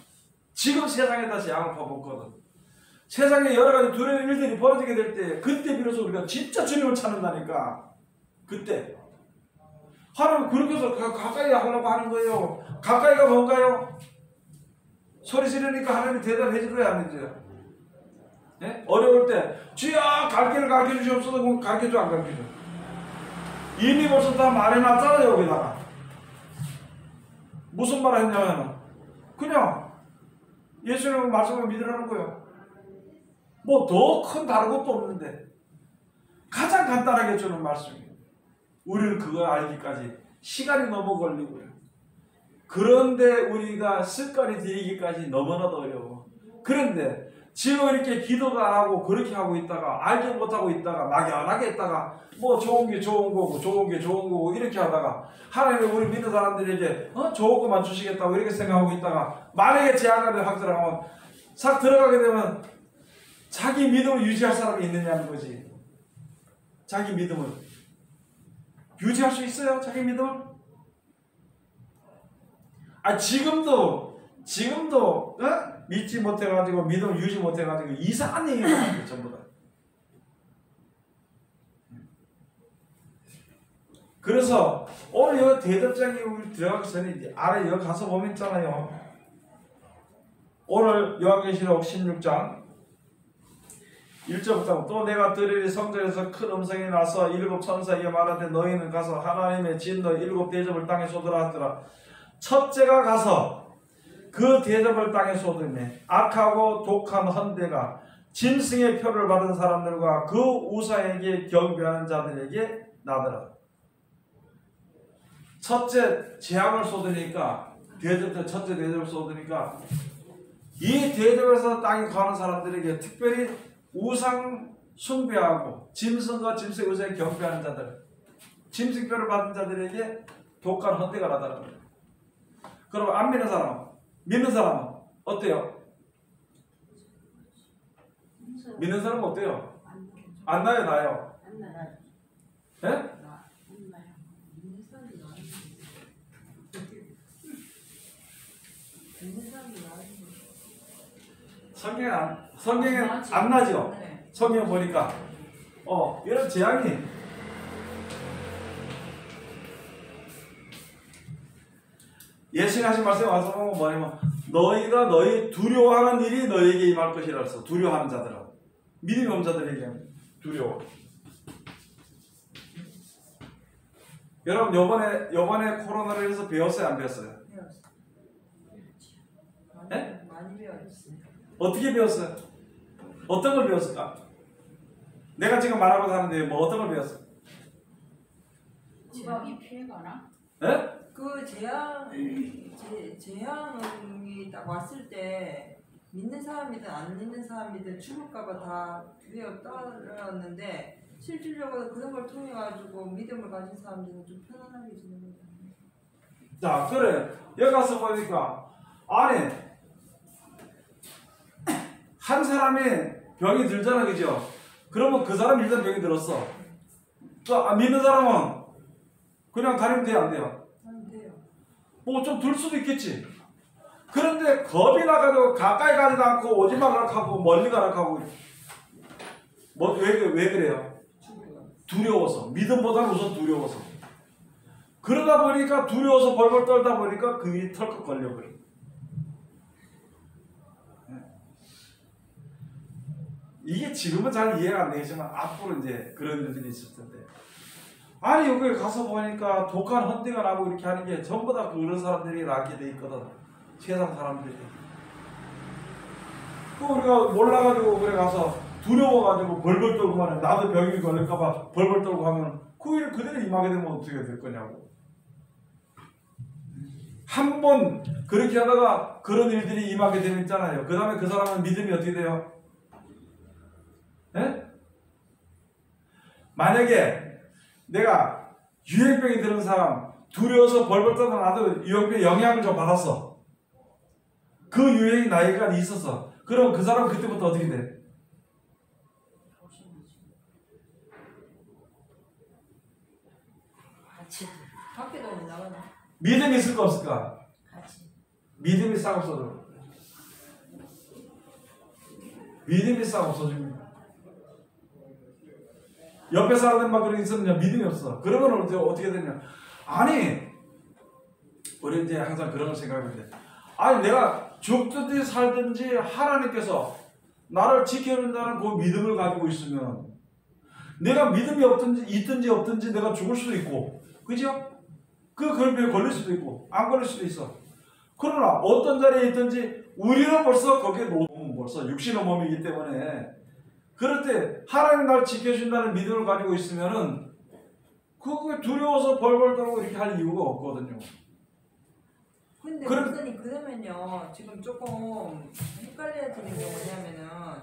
지금 세상에다 재앙을 퍼붓거든. 세상에 여러 가지 두려운 일들이 벌어지게 될 때, 그때 비로소 우리가 진짜 주님을 찾는다니까. 그때 하나님 그렇게 해서 가까이 하려고 하는 거예요. 가까이가 뭔가요? 소리 지르니까 하나님이 대답해 주어야 하는지요. 어려울 때 주여 갈 길을 가르쳐 주시옵소서. 그럼 가르쳐 줘 안 가르쳐 줘? 이미 벌써 다 말해놨잖아요. 여기다가 무슨 말을 했냐면 그냥 예수님의 말씀을 믿으라는 거예요. 뭐 더 큰 다른 것도 없는데 가장 간단하게 주는 말씀이에요. 우리는 그걸 알기까지 시간이 너무 걸리고요. 그런데 우리가 습관이 들이기까지 너무나도 어려워. 그런데 지금 이렇게 기도가 안 하고 그렇게 하고 있다가 알지 못하고 있다가 막연하게 있다가 뭐 좋은 게 좋은 거고 좋은 게 좋은 거고 이렇게 하다가 하나님이 우리 믿는 사람들에게 좋은 것만 주시겠다고 이렇게 생각하고 있다가 만약에 재앙을 확 들어가면 싹 들어가게 되면 자기 믿음을 유지할 사람이 있느냐는 거지. 자기 믿음을 유지할 수 있어요? 자기 믿음을? 지금도 믿지 못해가지고 믿음을 유지 못해가지고 이상한 얘기가 나와요. 전부 다. 그래서 오늘 여기 대접장에 우리 들어가기 전에 이제 아래 여기 가서 보면 있잖아요. 오늘 요한계시록 16장 1절부터 또 내가 들으리 성전에서 큰 음성이 나서 일곱 천사에게 말하되 너희는 가서 하나님의 진노 일곱 대접을 땅에 쏟으라 하더라. 첫째가 가서 그 대접을 땅에 쏟으매 악하고 독한 헌대가 짐승의 표를 받은 사람들과 그 우상에게 경배하는 자들에게 나더라. 첫째 재앙을 쏟으니까 첫째 대접을 쏟으니까 이 대접에서 땅에 가는 사람들에게 특별히 우상 숭배하고 짐승과 짐승의 의사에 경배하는 자들, 짐승표를 받은 자들에게 독한 헌대가 나다는 거예요. 그럼 안 믿는 사람은? 믿는 사람은 어때요? 믿는 사람은 어때요? 안 나요, 나요? 안 나요. 예? 안 나요. 믿는 사람이 나은데. 믿는 사람이 나은데. 성경에 안 나죠? 네. 성경 보니까 이런 재앙이 예수님 하신 말씀에 와서 보면 뭐냐면 너희가 너희 두려워하는 일이 너희에게 임할 것이라 했어. 두려워하는 자들은 믿음이 없는 자들에게 두려워. 여러분 요번에 코로나로 인해서 배웠어요, 안 배웠어요? 배웠어. 네? 많이 배웠어요. 어떻게 배웠어요? 어떤 걸 배웠을까? 내가 지금 말하고 사는데 뭐 어떤 걸 배웠어? 재앙이 피해가나? 네? 그 재앙이 딱 왔을 때 믿는 사람이든 안 믿는 사람이든 죽을까봐 다 두려워 떨었는데 실질적으로 그런 걸 통해 가지고 믿음을 가진 사람들은 좀 편안하게 지내는 거죠. 자, 그래. 여기 가서 보니까 아니 한 사람이 병이 들잖아, 그죠? 그러면 그 사람이 일단 병이 들었어. 또 믿는 사람은 그냥 다니면 돼요, 안 돼요? 안 돼요. 뭐 좀 들 수도 있겠지. 그런데 겁이 나가지고 가까이 가지도 않고 오지 말라 하고 멀리 가라 하고 왜 그래요? 두려워서. 믿음보다는 우선 두려워서. 그러다 보니까 두려워서 벌벌 떨다 보니까 그 일이 털컥 걸려버려. 이게 지금은 잘 이해가 안 되겠지만 앞으로 이제 그런 일들이 있을 텐데. 아니 여기 가서 보니까 독한 헌대가 나고 이렇게 하는 게 전부 다 그런 사람들이 낳게 돼 있거든. 세상 사람들이. 또 우리가 몰라가지고 그래 가서 두려워가지고 벌벌 떨고 하면 나도 병이 걸릴까봐 벌벌 떨고 하면 그 일 그대로 임하게 되면 어떻게 될 거냐고. 한 번 그렇게 하다가 그런 일들이 임하게 되면 있잖아요. 그 다음에 그 사람은 믿음이 어떻게 돼요? 네? 만약에 내가 유행병이 드는 사람 두려워서 벌벌 떠서 나도 유행병 영향을 좀 받았어. 그 유행이 나이가 있었어. 그럼 그 사람은 그때부터 어떻게 돼? 같이. 밖에 나오면 나가나? 믿음이 있을까 없을까? 같이. 믿음이 싹 없어져. 믿음이 싹 없어집니다. 옆에 사람들만 그런 게 있으면 믿음이 없어. 그러면 어떻게 되냐? 아니, 우리 이제 항상 그런 생각인데, 아니 내가 죽든지 살든지 하나님께서 나를 지켜준다는 그 믿음을 가지고 있으면 내가 믿음이 있든지 없든지 내가 죽을 수도 있고, 그죠? 그 걸비에 걸릴 수도 있고 안 걸릴 수도 있어. 그러나 어떤 자리에 있든지 우리는 벌써 거기에 벌써 육신의 몸이기 때문에 그럴 때 하나님 나를 지켜준다는 믿음을 가지고 있으면은 그게 두려워서 벌벌 떨고 이렇게 할 이유가 없거든요. 근데 목사님 그러면요 지금 조금 헷갈려지는 게 뭐냐면은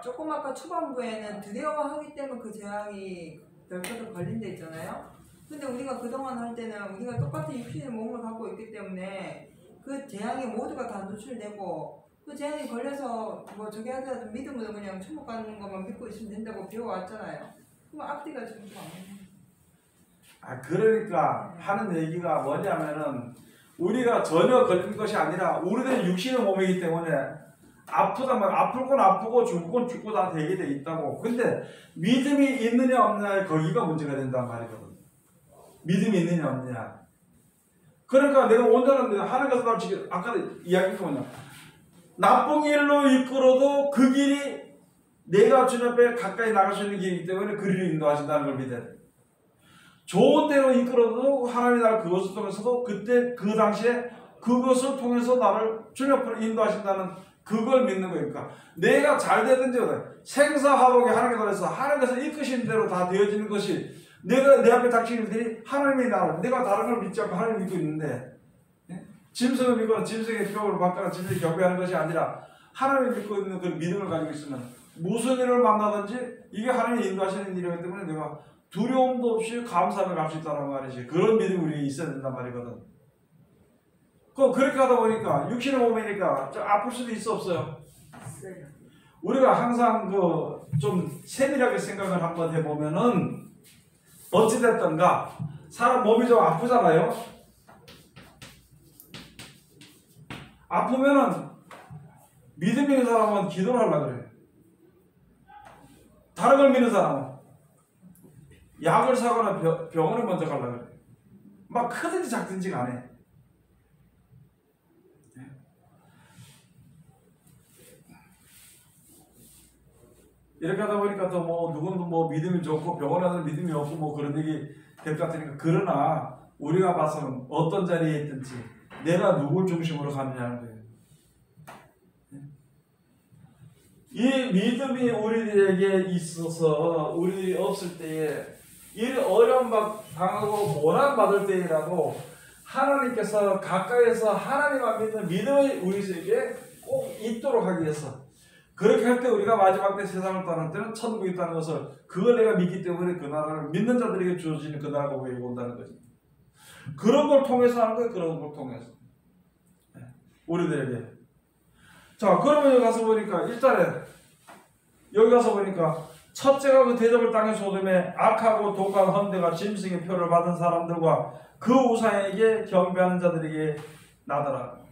조금 아까 초반부에는 두려워하기 때문에 그 재앙이 덜커덕 걸린 데 있잖아요. 근데 우리가 그동안 할 때는 우리가 똑같은 육신의 몸을 갖고 있기 때문에 그 재앙에 모두가 다 노출되고 그 재앙이 걸려서 뭐 저기 하더라도 믿음으로 그냥 천국 가는 것만 믿고 있으면 된다고 배워왔잖아요. 그럼 앞뒤가 지금 좀 안 맞네. 그러니까 하는 얘기가 뭐냐면은 우리가 전혀 걸린 것이 아니라 우리는 육신의 몸이기 때문에 아프다면 아플 건 아프고 죽을 건 죽고 다 되게 돼 있다고. 근데 믿음이 있느냐 없느냐에 거기가 문제가 된단 말이거든. 믿음이 있느냐 없느냐. 그러니까 내가 온전한 하나님께서 나를 지켜, 아까 이야기했던 뭐냐, 나쁜 길로 이끌어도 그 길이 내가 주님 앞에 가까이 나갈 수 있는 길이기 때문에 그리로 인도하신다는 걸 믿어야 돼. 좋은 대로 이끌어도 하나님이 나를 그것을 통해서도 그때 그 당시에 그것을 통해서 나를 주님 앞으로 인도하신다는 그걸 믿는 거니까 내가 잘 되든지 생사화복이 하나님께서 하나님께서 이끄신 대로 다 되어지는 것이 내가 내 앞에 닥치는 일들이 하나님의 나라, 내가 다른 걸 믿지 않고 하나님을 믿고 있는데 짐승을 믿거나 짐승의 표를 받거나 짐승을 경배하는 것이 아니라 하나님을 믿고 있는 그 믿음을 가지고 있으면 무슨 일을 만나든지 이게 하나님이 인도하시는 일이기 때문에 내가 두려움도 없이 감사하며 갈 수 있다는 말이지. 그런 믿음이 우리에게 있어야 된단 말이거든. 그렇게 하다 보니까 육신의 몸이니까 좀 아플 수도 있어 없어요? 있어요. 우리가 항상 좀 세밀하게 생각을 한번 해보면은 어찌됐든가 사람 몸이 좀 아프잖아요. 아프면은 믿음 있는 사람은 기도를 하려고 그래. 다른 걸 믿는 사람은 약을 사거나 병원에 먼저 가려고 그래. 막 크든지 작든지 간에. 이렇게 하다 보니까 또 누구는 믿음이 좋고 병원에는 믿음이 없고 그런 얘기 될 것 같으니까, 그러나 우리가 봐서는 어떤 자리에 있든지 내가 누굴 중심으로 가느냐는 거예요. 이 믿음이 우리들에게 있어서 우리 없을 때에 이 어려움 당하고 고난 받을 때이라도 하나님께서 가까이에서 하나님만 믿는 믿음이 우리에게 꼭 있도록 하기 위해서, 그렇게 할 때 우리가 마지막 때 세상을 떠날 때는 천국이 있다는 것을, 그걸 내가 믿기 때문에 그 나라를 믿는 자들에게 주어지는 그 나라가 우리에게 온다는 거지. 그런 걸 통해서 하는 거예요. 그런 걸 통해서 우리들에게. 자, 그러면 여기 가서 보니까 일단은 여기 가서 보니까 첫째가 그 대접을 당해 소돔에 악하고 독한 헌대가 짐승의 표를 받은 사람들과 그 우상에게 경배하는 자들에게 나더라.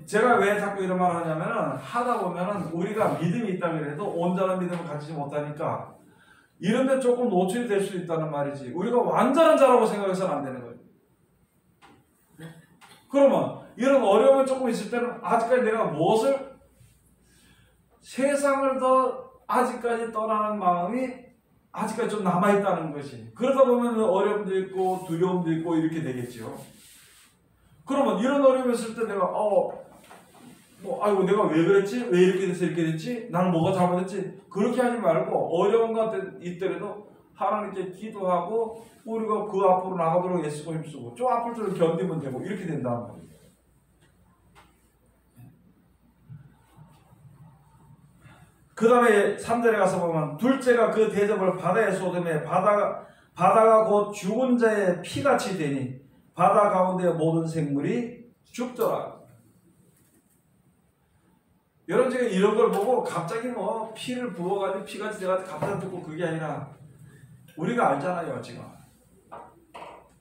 제가 왜 자꾸 이런 말을 하냐면은, 하다 보면은 우리가 믿음이 있다 그래도 온전한 믿음을 가지지 못하니까 이런 데 조금 노출이 될 수 있다는 말이지, 우리가 완전한 자라고 생각해서는 안 되는 거예요. 그러면 이런 어려움이 조금 있을 때는 아직까지 내가 무엇을, 세상을 더 아직까지 떠나는 마음이 아직까지 좀 남아있다는 것이, 그러다 보면 어려움도 있고 두려움도 있고 이렇게 되겠죠. 그러면 이런 어려움이 있을 때 내가 아이고 내가 왜 그랬지? 왜 이렇게 돼서 이렇게 됐지? 나는 뭐가 잘못했지? 그렇게 하지 말고 어려운 것 있더라도 하나님께 기도하고 우리가 그 앞으로 나가도록 애쓰고 힘쓰고 좀 아플 줄을 견디면 되고 이렇게 된다는 거예요. 그 다음에 3절에 가서 보면, 둘째가 그 대접을 바다에 쏟음에 바다가 곧 죽은 자의 피같이 되니 바다 가운데 모든 생물이 죽더라. 여러분, 제가 이런 걸 보고 갑자기 피를 부어가지고 피같이 돼가지고 갑자기 듣고 그게 아니라, 우리가 알잖아요. 지금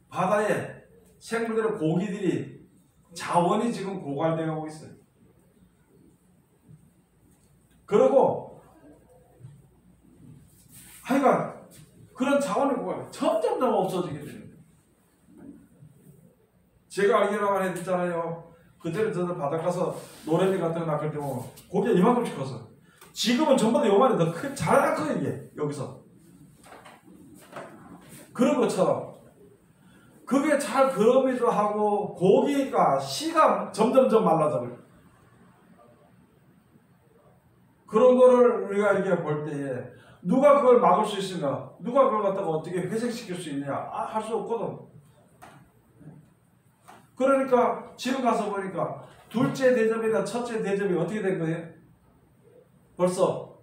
바다에 생물들의 고기들이 자원이 지금 고갈되고 있어요. 그리고 하여간 그런 자원이 점점 없어지게 됩니다. 제가 알기로만 해드렸잖아요. 그때는 저들 바닷가서 노래미 같은 거 낚을 때 보면 고기가 이만큼씩 컸어. 지금은 전부 다 요만해. 더 큰, 잘 커요 이게 여기서. 그런 것처럼 그게 잘 그러기도 하고 고기가 씨가 점점점 말라져. 그런 거를 우리가 이렇게 볼 때에 누가 그걸 막을 수 있으냐? 누가 그걸 갖다가 어떻게 회생시킬 수 있느냐? 할 수 없거든. 그러니까 지금 가서 보니까 둘째 대접이나 첫째 대접이 어떻게 된 거예요? 벌써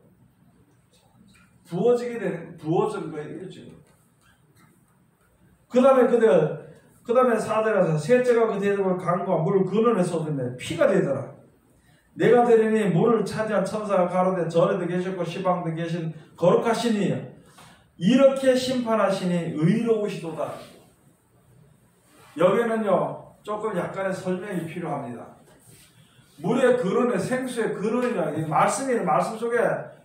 부어진 거예요 지금. 그 다음에 4절에 가서 셋째가 그 대접을 강과 물 근원에 쏟으며 피가 되더라. 내가 되리니 물을 차지한 천사가 가로되 전에도 계셨고 시방도 계신 거룩하시니 이렇게 심판하시니 의로우시도다. 여기는요 조금 약간의 설명이 필요합니다. 물의 근원에, 생수의 근원이라는 이 말씀 속에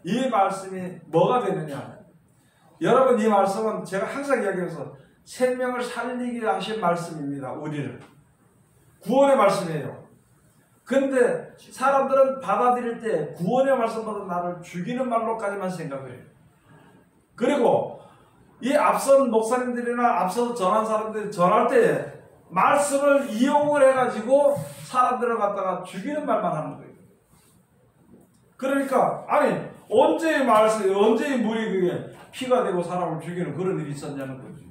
이 말씀이 뭐가 되느냐. 여러분, 이 말씀은 제가 항상 이야기해서 생명을 살리기 위해 하신 말씀입니다. 우리를 구원의 말씀이에요. 근데 사람들은 받아들일 때 구원의 말씀보다 나를 죽이는 말로까지만 생각해요. 그리고 이 앞선 목사님들이나 앞서서 전한 사람들이 전할 때 말씀을 이용을 해가지고 사람들을 갖다가 죽이는 말만 하는 거예요. 그러니까 언제 이 물이 그게 피가 되고 사람을 죽이는 그런 일이 있었냐는 거죠.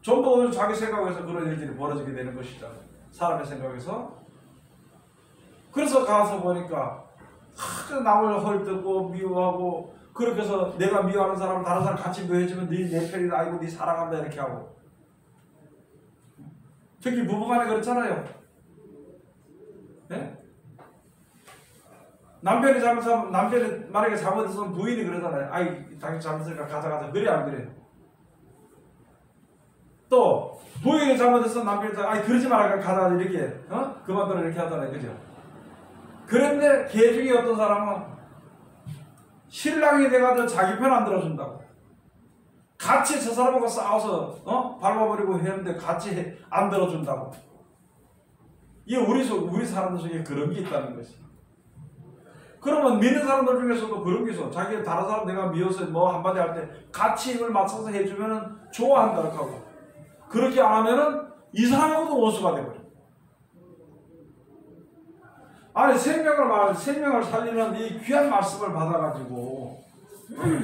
전부 자기 생각에서 그런 일들이 벌어지게 되는 것이다. 사람의 생각에서. 그래서 가서 보니까 남을 헐뜯고 미워하고 그렇게 해서 내가 미워하는 사람 다른 사람 같이 미워해주면 내 편이다 아이고 네 사랑한다 이렇게 하고 특히 부부간에 그렇잖아요. 네? 남편이 잘못하면 남편이 만약에 잘못했으면 부인이 그러잖아요. 아이 당신 잘못했으니까 가자 그래 안 그래요? 또 부인이 잘못했으면 남편이 아이 그러지 마라 가자 이렇게 그만둬라 이렇게 하잖아요. 그죠? 그런데 개 중에 어떤 사람은 신랑이 돼가지고 자기 편 안 들어준다고 같이 저 사람하고 싸워서 밟아버리고 했는데 같이 안 들어준다고. 이게 우리 사람들 속에 그런 게 있다는 것이. 그러면 믿는 사람들 중에서도 그런 게 있어. 자기 다른 사람 내가 미워서 뭐 한마디 할 때 같이 힘을 맞춰서 해주면은 좋아한다 하고 그렇게 안 하면은 이 사람하고도 원수가 돼버려. 아니 생명을 살리는 이 귀한 말씀을 받아가지고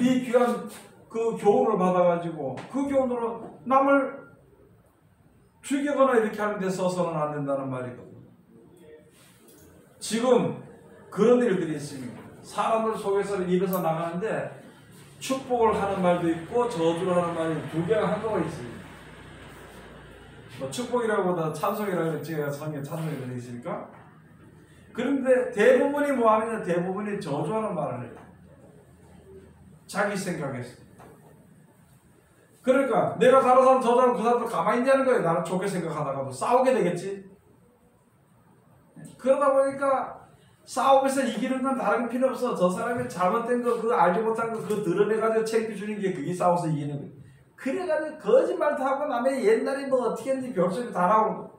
이 귀한 그 교훈을 받아가지고 그 교훈으로 남을 죽이거나 이렇게 하는 데 써서는 안 된다는 말이거든요. 지금 그런 일들이 있습니다. 사람들 속에서 입에서 나가는데 축복을 하는 말도 있고 저주를 하는 말이 두 개가 한꺼가 있습니다. 뭐 축복이라고보다 찬송이라고 제가 성경 찬송이 되어 있으니까 그런데 대부분이 뭐 하느냐 대부분이 저주하는 말을 해요. 자기 생각에서. 그러니까 내가 다른 사람 저주하면 그 사람도 가만히 있냐는 거예요. 나는 좋게 생각하다가도 싸우게 되겠지. 그러다 보니까 싸움에서 이기는 건 다른 필요 없어. 저 사람이 잘못된 거 그거 알지 못한 거 그거 드러내가지고 챙겨주는 게 그게 싸워서 이기는 거예요. 그래가지고 거짓말도 하고 남의 옛날에 뭐 어떻게 했는지 별소리 다 나오고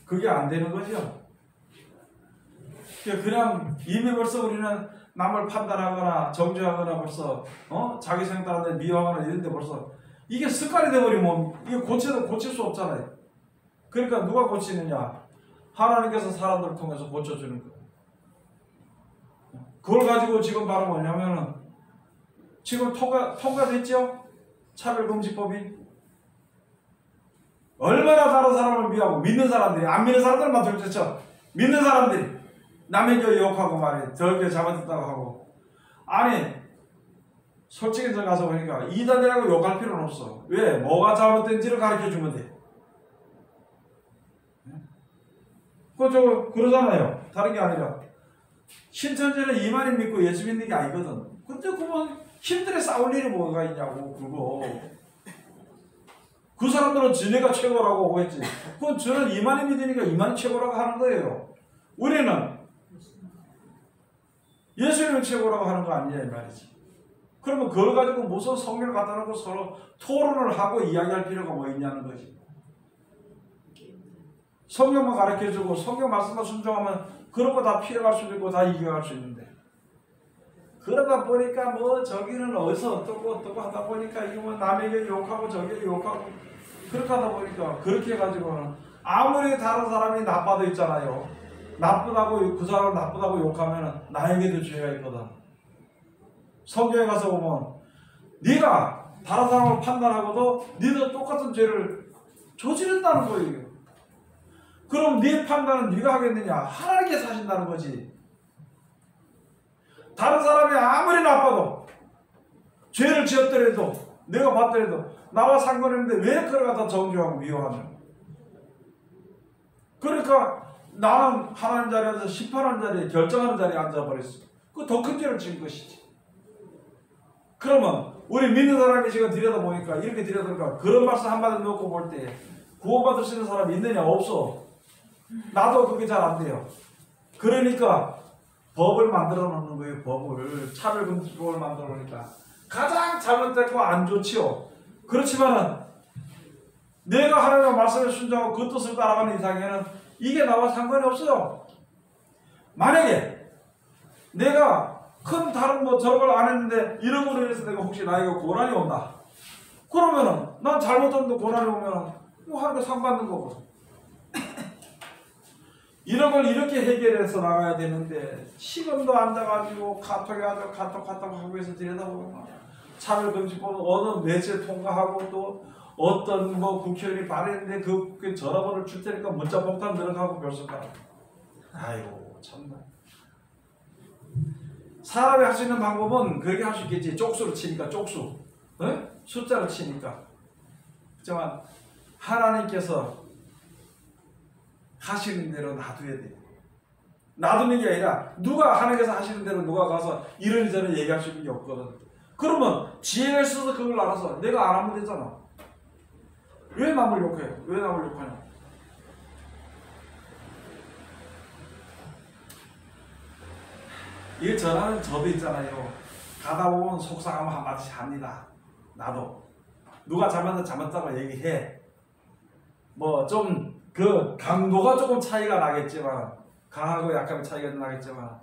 그게 안 되는 거죠. 그냥 이미 벌써 우리는 남을 판단하거나 정죄하거나 벌써 자기 생각하는데 미워하거나 이런데 벌써 이게 습관이 돼버리면 이게 고칠 수 없잖아요. 그러니까 누가 고치느냐? 하나님께서 사람들을 통해서 고쳐주는 거예요. 그걸 가지고 지금 바로 뭐냐면은 지금 통과됐죠? 차별금지법이. 얼마나 다른 사람을 미워하고 믿는 사람들이 안 믿는 사람들만 둘째쳐 믿는 사람들이 남의 교회 욕하고 말이에요. 저 교회 잘못했다고 하고 아니 솔직히 저 가서 보니까 이단이라고 욕할 필요는 없어. 왜? 뭐가 잘못된지를 가르쳐주면 돼. 그러잖아요. 다른 게 아니라 신천지는 이만희 믿고 예수 믿는 게 아니거든. 근데 그거 힘들게 싸울 일이 뭐가 있냐고 그거. 그 사람들은 지네가 최고라고 오겠지. 그건 저는 이만희 믿으니까 이만희 최고라고 하는 거예요. 우리는 예수님이 최고라고 하는 거 아니냐 이 말이지. 그러면 그걸 가지고 무슨 성경을 갖다 놓고 서로 토론을 하고 이야기할 필요가 뭐 있냐는 거지. 성경만 가르쳐주고 성경 말씀만 순종하면 그런 거 다 피해갈 수도 있고 다 이겨갈 수 있는데 그러다 보니까 뭐 저기는 어디서 어떻고 하다 보니까 이거 뭐 남에게 욕하고 저에게 욕하고 그렇게 하다 보니까 그렇게 해가지고는 아무리 다른 사람이 나빠도 있잖아요. 나쁘다고 그 사람을 나쁘다고 욕하면 나에게도 죄가 있거든. 성경에 가서 보면 네가 다른 사람을 판단하고도 네도 똑같은 죄를 저지른다는 거예요. 그럼 네 판단은 네가 하겠느냐? 하나님께서 하신다는 거지. 다른 사람이 아무리 나빠도 죄를 지었더라도 내가 봤더라도 나와 상관없는데 왜 그걸 갖다 정죄하고 미워하냐? 그러니까 나는 하나님 자리에서 심판하는 자리에 결정하는 자리에 앉아버렸어. 그 더 큰 죄를 지은 것이지. 그러면 우리 믿는 사람이 지금 들여다보니까 이렇게 들여다보니까 그런 말씀 한마디 놓고 볼 때 구원받을 수 있는 사람이 있느냐? 없어. 나도 그게 잘 안 돼요. 그러니까 법을 만들어 놓는 거예요. 법을. 차별금지법을 만들어 놓으니까 가장 잘못됐고 안 좋지요. 그렇지만은 내가 하나님의 말씀에 순종하고 그 뜻을 따라가는 이상에는 이게 나와 상관이 없어요. 만약에 내가 큰 다른 뭐 저런 걸 안 했는데 이런 거로 인해서 내가 혹시 나에게 고난이 온다. 그러면은 난 잘못했는데 고난이 오면은 뭐 하는 거 상 받는 거고. 이런 걸 이렇게 해결해서 나가야 되는데 지금도 앉아가지고 카톡에 앉아 카톡 하고 해서 들여다보면 차별금지법 어느 매체 통과하고 또 어떤 뭐 국회의원이 발의했는데 그 전화번호를 줄 테니까 문자 폭탄 들어가고 벌써 가. 아이고 참나. 사람이 할 수 있는 방법은 그렇게 할 수 있겠지. 쪽수로 치니까 쪽수. 네? 숫자로 치니까. 하지만 하나님께서 하시는 대로 놔둬야 돼. 놔두는 게 아니라 누가 하나님께서 하시는 대로 누가 가서 이런저런 얘기할 수 있는 게 없거든. 그러면 지혜를 써서 그걸 알아서 내가 안 하면 되잖아. 왜 남을 욕해? 왜 남을 욕하냐? 일 전하는 저도 있잖아요. 가다 보면 속상하면 한마디씩 합니다. 나도. 누가 잘못했다고 얘기해. 뭐 좀 그 강도가 조금 차이가 나겠지만 강하고 약하면 차이가 나겠지만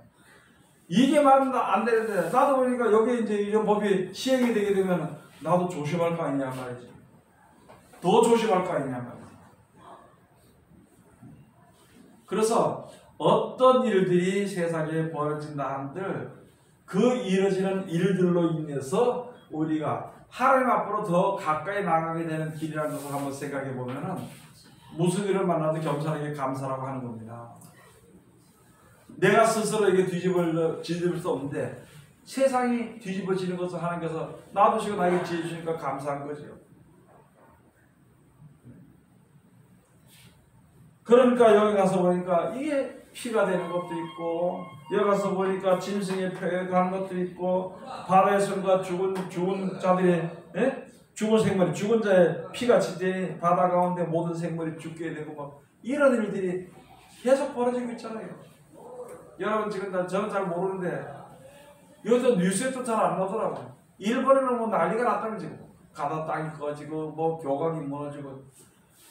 이게 말은 안 되는데 나도 보니까 여기 이제 이런 법이 시행이 되게 되면 나도 조심할 거 아니냐 말이지. 더 조심할 거 아니냐 말이지. 그래서 어떤 일들이 세상에 벌어진다 한들 그 이루어지는 일들로 인해서 우리가 하나님 앞으로 더 가까이 나가게 되는 길이라는 것을 한번 생각해 보면은 무슨 일을 만나도 겸손하게 감사라고 하는 겁니다. 내가 스스로 이게 뒤집을 수 없는데 세상이 뒤집어지는 것을 하나님께서 놔두시고 나에게 지혜 주시니까 감사한 거죠. 그러니까 여기 가서 보니까 이게 피가 되는 것도 있고 여기 가서 보니까 짐승의 폐가 가는 것도 있고 바다의 손과 죽은 자들의 죽은 생물이 죽은 자의 피가 지제 바다 가운데 모든 생물이 죽게 되고 막 이런 일들이 계속 벌어지고 있잖아요. 여러분 지금 저는 잘 모르는데 요즘 뉴스에도 잘 안 나오더라고요. 일본에는 뭐 난리가 났다면 지금 가다 땅이 꺼지고 뭐 교각이 무너지고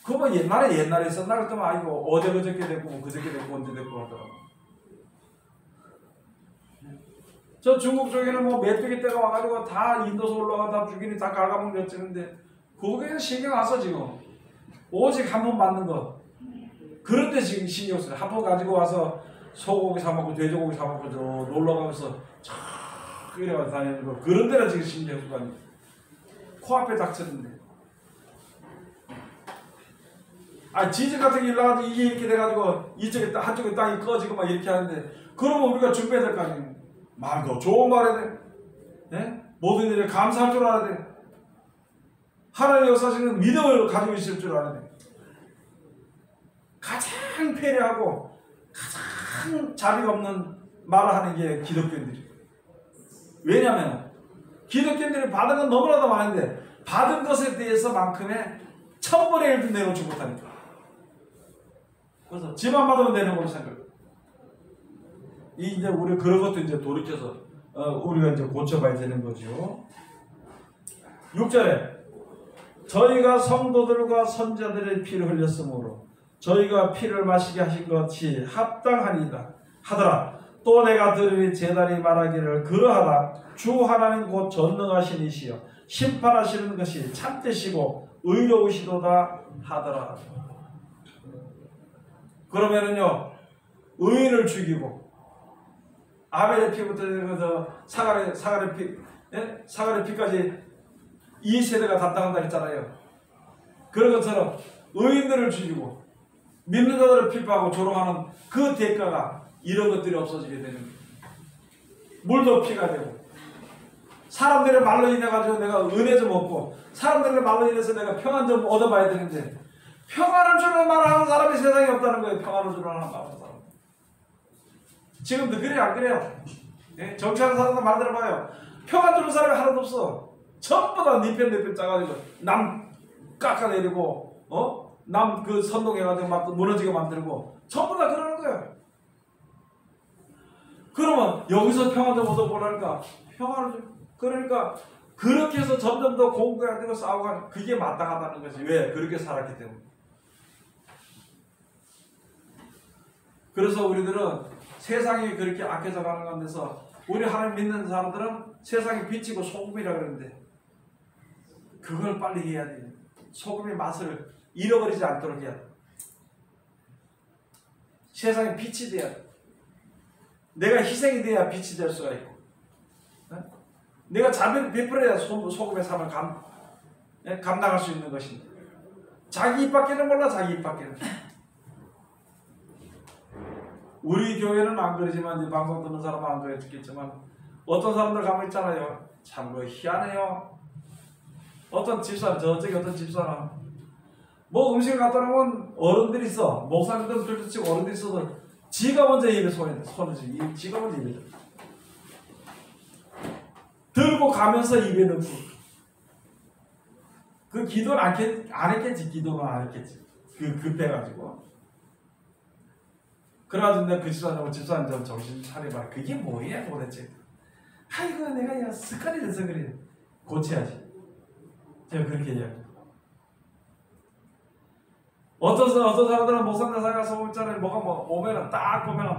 그거 뭐 옛날에 있었나 그랬더니 아이고 어제 그저께 됐고 뭐 그저께 됐고 언제 됐고 하더라고. 저 중국 쪽에는 뭐 메뚜기 떼가 와가지고 다 인도서 올라가다 주기니 다 갉아먹였지는데 그거에는 신경 안 써 지금. 오직 한 번 맞는 거. 그런 데 지금 신경 써요. 한 번 가지고 와서 소고기 사 먹고 돼지고기 사 먹고 저 놀러 가면서 촥 이래가지고 다니는 거. 그런 데는 지금 신경 쓰고 다니고. 코앞에 닥쳤는데. 지진 같은 게 일어나가지고 이게 이렇게 돼가지고 이쪽에 한쪽에 땅이 꺼지고 막 이렇게 하는데 그러면 우리가 준비해야 될 거 아니에요. 말도 좋은 말 해야 돼. 네? 모든 일에 감사할 줄 알아야 돼. 하나님의 역사하시는 믿음을 가지고 있을 줄 알아야 돼. 가장 패례하고 가장 자비가 없는 말을 하는 게 기독교인들이에요. 왜냐하면 기독교인들이 받은 건 너무나도 많은데 받은 것에 대해서만큼의 1000분의 1도 내놓지 못하니까. 그래서 집안 받으면 되는 걸로 생각해요. 이제 우리 그런 것도 이제 돌이켜서 우리가 이제 고쳐봐야 되는 거죠. 6절에 저희가 성도들과 선자들의 피를 흘렸으므로 저희가 피를 마시게 하신 것이 합당하니이다 하더라. 또 내가 들으니 제단이 말하기를 그러하라. 주 하나님 곧 전능하신 이시여 심판하시는 것이 참되시고 의로우시도다 하더라. 그러면은요 의인을 죽이고 아벨의 피부터 사갈의 피, 사갈의 피까지 이 세대가 담당한다 했잖아요. 그런 것처럼 의인들을 죽이고 믿는 자들을 핍박하고 조롱하는 그 대가가 이런 것들이 없어지게 되는 거예요. 물도 피가 되고 사람들의 말로 인해 가지고 내가 은혜 좀 얻고 사람들의 말로 인해서 내가 평안 좀 얻어봐야 되는데 평안을 주는 말하는 사람이 세상에 없다는 거예요. 평안을 주는 말하는 사람. 지금도 그래요 안 그래요? 네? 정치하는 사람들 말 들어봐요. 평안 주는 사람이 하나도 없어. 전부 다 네 편 내 편 짜가지고 남 깎아내리고 남 그 선동해가지고 막 무너지게 만들고 전부 다 그러는 거예요. 그러면 여기서 평안 좀 얻어보라니까 평안을 좀 그러니까 그렇게 해서 점점 더 공부해야 되고 싸우고 하는 그게 마땅하다는 거지. 왜? 그렇게 살았기 때문에. 그래서 우리들은 세상이 그렇게 악해져 가는 가운데서 우리 하나님 믿는 사람들은 세상이 빛이고 소금이라 그러는데 그걸 빨리 해야 돼. 소금의 맛을 잃어버리지 않도록 해야 돼. 세상에 빛이 돼야 돼. 내가 희생이 돼야 빛이 될 수가 있고 내가 자비를 베풀어야 소금의 삶을 예? 감당할 수 있는 것인데 자기 입 밖에는 몰라. 자기 입 밖에는. 우리 교회는 안 그러지만 이제 방송 듣는 사람은 안 그랬겠지만 어떤 사람들 가면 있잖아요. 참 그 희한해요. 어떤 집사는 저쪽에 어떤 집사는 뭐 음식을 갖다 놓으면 어른들이 있어. 목사님들은 둘째치고 어른들이 있어도 지가 먼저 입에 손을 지가 먼저 입에 들고 가면서 입에 넣고 그 기도는 안 했겠지. 기도는 안 했겠지. 급해가지고. 그래가지고 내가 그 집사님 좀 정신 차려봐. 그게 뭐야 도대체. 아이고 내가 야 습관이 돼서 그래. 고쳐야지. 제가 그렇게 이야기해요. 어떤 사람들은 목사님 사가서 있잖아요. 뭐가 오면은 딱 보면은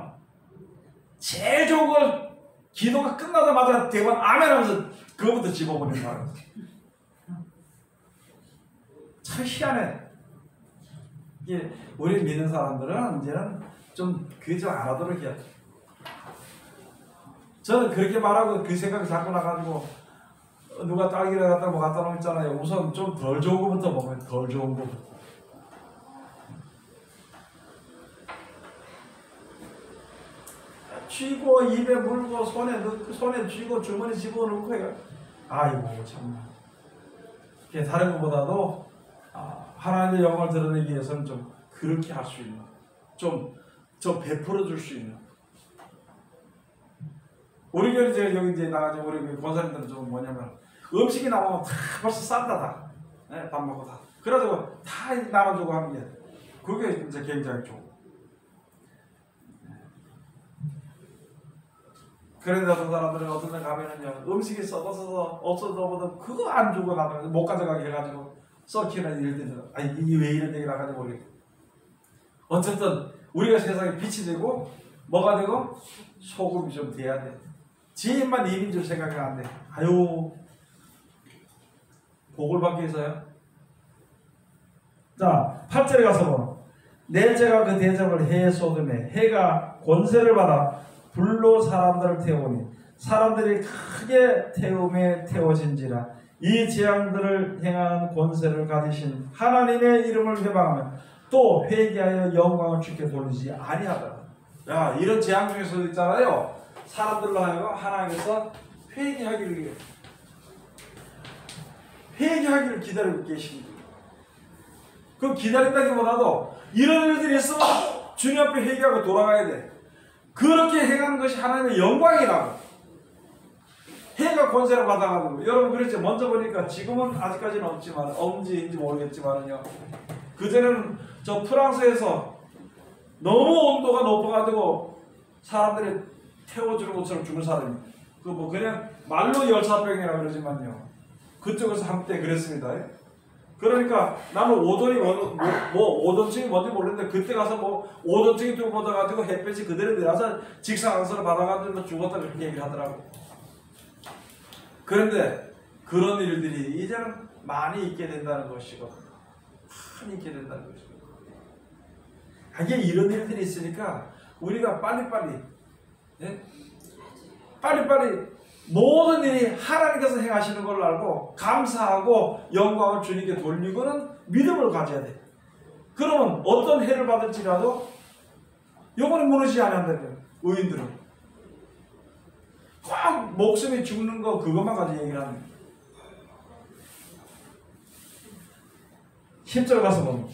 제일 좋은 걸 기도가 끝나자마자 대번 아멘 하면서 그거부터 집어버리는 거예요. 참 희한해. 이게 우리 믿는 사람들은 이제는 좀 그게 좀 알아도록 해야 돼. 저는 그렇게 말하고 그 생각이 자꾸 나가지고 누가 딸기를 갖다 뭐 갖다 놓으면 있잖아요. 우선 좀 덜 좋은 거부터 먹으면 덜 좋은 거부터. 쥐고 입에 물고 손에 쥐고 주머니 집어넣고 해요. 아이고 참. 다른 것보다도 하나님의 영광을 드러내기 위해서는 좀 그렇게 할 수 있는, 좀 베풀어 줄 수 있는. 우리 교회 여기 이제 나가지고 우리 권사님들은 좀 뭐냐면 음식이 나오면 다 벌써 싼다 다. 네, 밥 먹고 다. 그래가지고 다 나눠주고 하는 게 그게 이제 굉장히 좋고. 그런데 어떤 사람들은 어떤 데 가면은요 음식이 썩어서 없어져도 그거 안 주고 나면 못 가져가게 해가지고 썩히는 일들이 아니 이게 왜 이런 얘기 나가는지 모르겠고 어쨌든 우리가 세상에 빛이 되고 뭐가 되고 소금이 좀 돼야 돼. 지인만 이민 줄 생각이 안 돼. 아유 복을 받기 위해서요. 자 8절에 가서 보면 넷째가 그 대접을 해에 쏟음에 해가 권세를 받아 불로 사람들을 태우니 사람들이 크게 태움에 태워진지라. 이 재앙들을 행하는 권세를 가지신 하나님의 이름을 회방하며 또 회개하여 영광을 주께 돌리지 아니하더라. 야 이런 재앙 중에서도 있잖아요. 사람들로 하여금 하나님께서 회개하기를 기다리고 계십니다. 그 기다린다기보다도 이런 일들이 있으면 주님 앞에 회개하고 돌아가야 돼. 그렇게 행하는 것이 하나님의 영광이라고. 해가 권세를 받아가지고 여러분 그랬죠. 먼저 보니까 지금은 아직까지는 없지만 엄지인지 모르겠지만요. 그전에는 저 프랑스에서 너무 온도가 높아가지고 사람들이 태워주는 것처럼 죽는 사람이 그 뭐 그냥 말로 열사병이라고 그러지만요. 그쪽에서 한때 그랬습니다. 그러니까 나는 오존이 오존증이 뭔지 모르는데 그때 가서 뭐 오존증이 좀 받아가지고 햇볕이 그대로 내려서 직사광선을 받아가지고 죽었다 그렇게 얘기를 하더라고. 그런데 그런 일들이 이제는 많이 있게 된다는 것이거든요. 많이 있게 된다는 것이거든요. 이게 이런 일들이 있으니까 우리가 빨리빨리 모든 일이 하나님께서 행하시는 걸 알고 감사하고 영광을 주님께 돌리고는 믿음을 가져야 돼. 그러면 어떤 해를 받을지라도 영원히 무너지지 않는다면 의인들은 꼭 목숨이 죽는 거 그것만 가지고 얘기를 합니다. 10절 가서 보면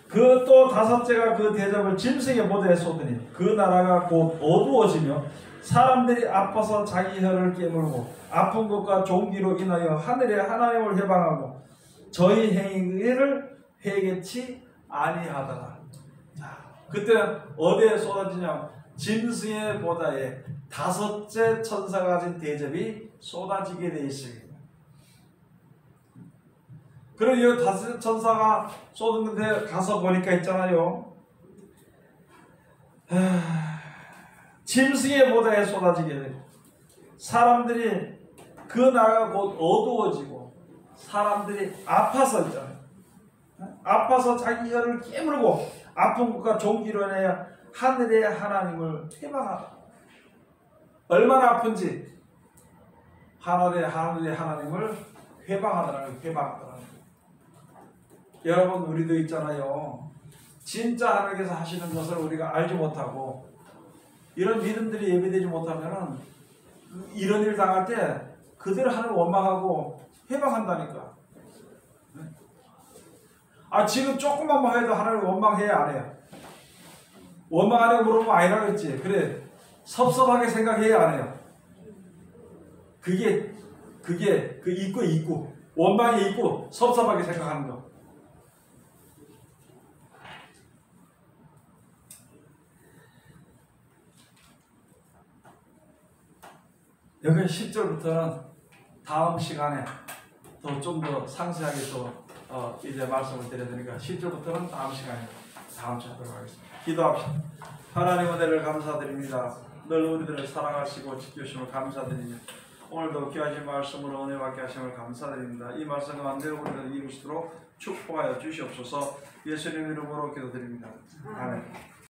그 또 다섯째가 그 대접을 짐승의 모대에 쏟으니 그 나라가 곧 어두워지며 사람들이 아파서 자기 혀를 깨물고 아픈 것과 종기로 인하여 하늘의 하나님을 회방하고 저희 행위를 회개치 아니하더라. 자, 그때는 어디에 쏟아지냐? 짐승의 보다에 다섯째 천사가 가진 대접이 쏟아지게 되어 있습니다. 그리고 이 다섯째 천사가 쏟는데 가서 보니까 있잖아요. 짐승의 보다에 쏟아지게 되고 사람들이 그 나라가 곧 어두워지고 사람들이 아파서 있잖아요. 아파서 자기 혀를 깨물고 아픈 것과 종기로 인하여 하늘의 하나님을 회방하다. 얼마나 아픈지 하늘의 하나님을 회방하더라는 거예요. 회방하더라는 거예요. 여러분 우리도 있잖아요. 진짜 하나님께서 하시는 것을 우리가 알지 못하고 이런 믿음들이 예배되지 못하면은 이런 일 당할 때 그대로 하나님 원망하고 회방한다니까. 아 지금 조금만 해도 하나님 원망해야 안 해요? 원망 안 해요 물어보면 아니라 그랬지. 그래 섭섭하게 생각해야 안 해요? 그게 그 있고 원망이 있고 섭섭하게 생각하는 거. 여기 10절부터는 다음 시간에 좀 더 상세하게 또 이제 말씀을 드려야 되니까 10절부터는 다음 시간에 다음 주에 하도록 하겠습니다. 기도합시다. 하나님 은혜를 감사드립니다. 늘 우리들을 사랑하시고 지켜주심을 감사드립니다. 오늘도 귀하신 말씀으로 은혜 받게 하심을 감사드립니다. 이 말씀 가운데 우리를 이루시도록 축복하여 주시옵소서. 예수님 이름으로 기도드립니다. 아멘.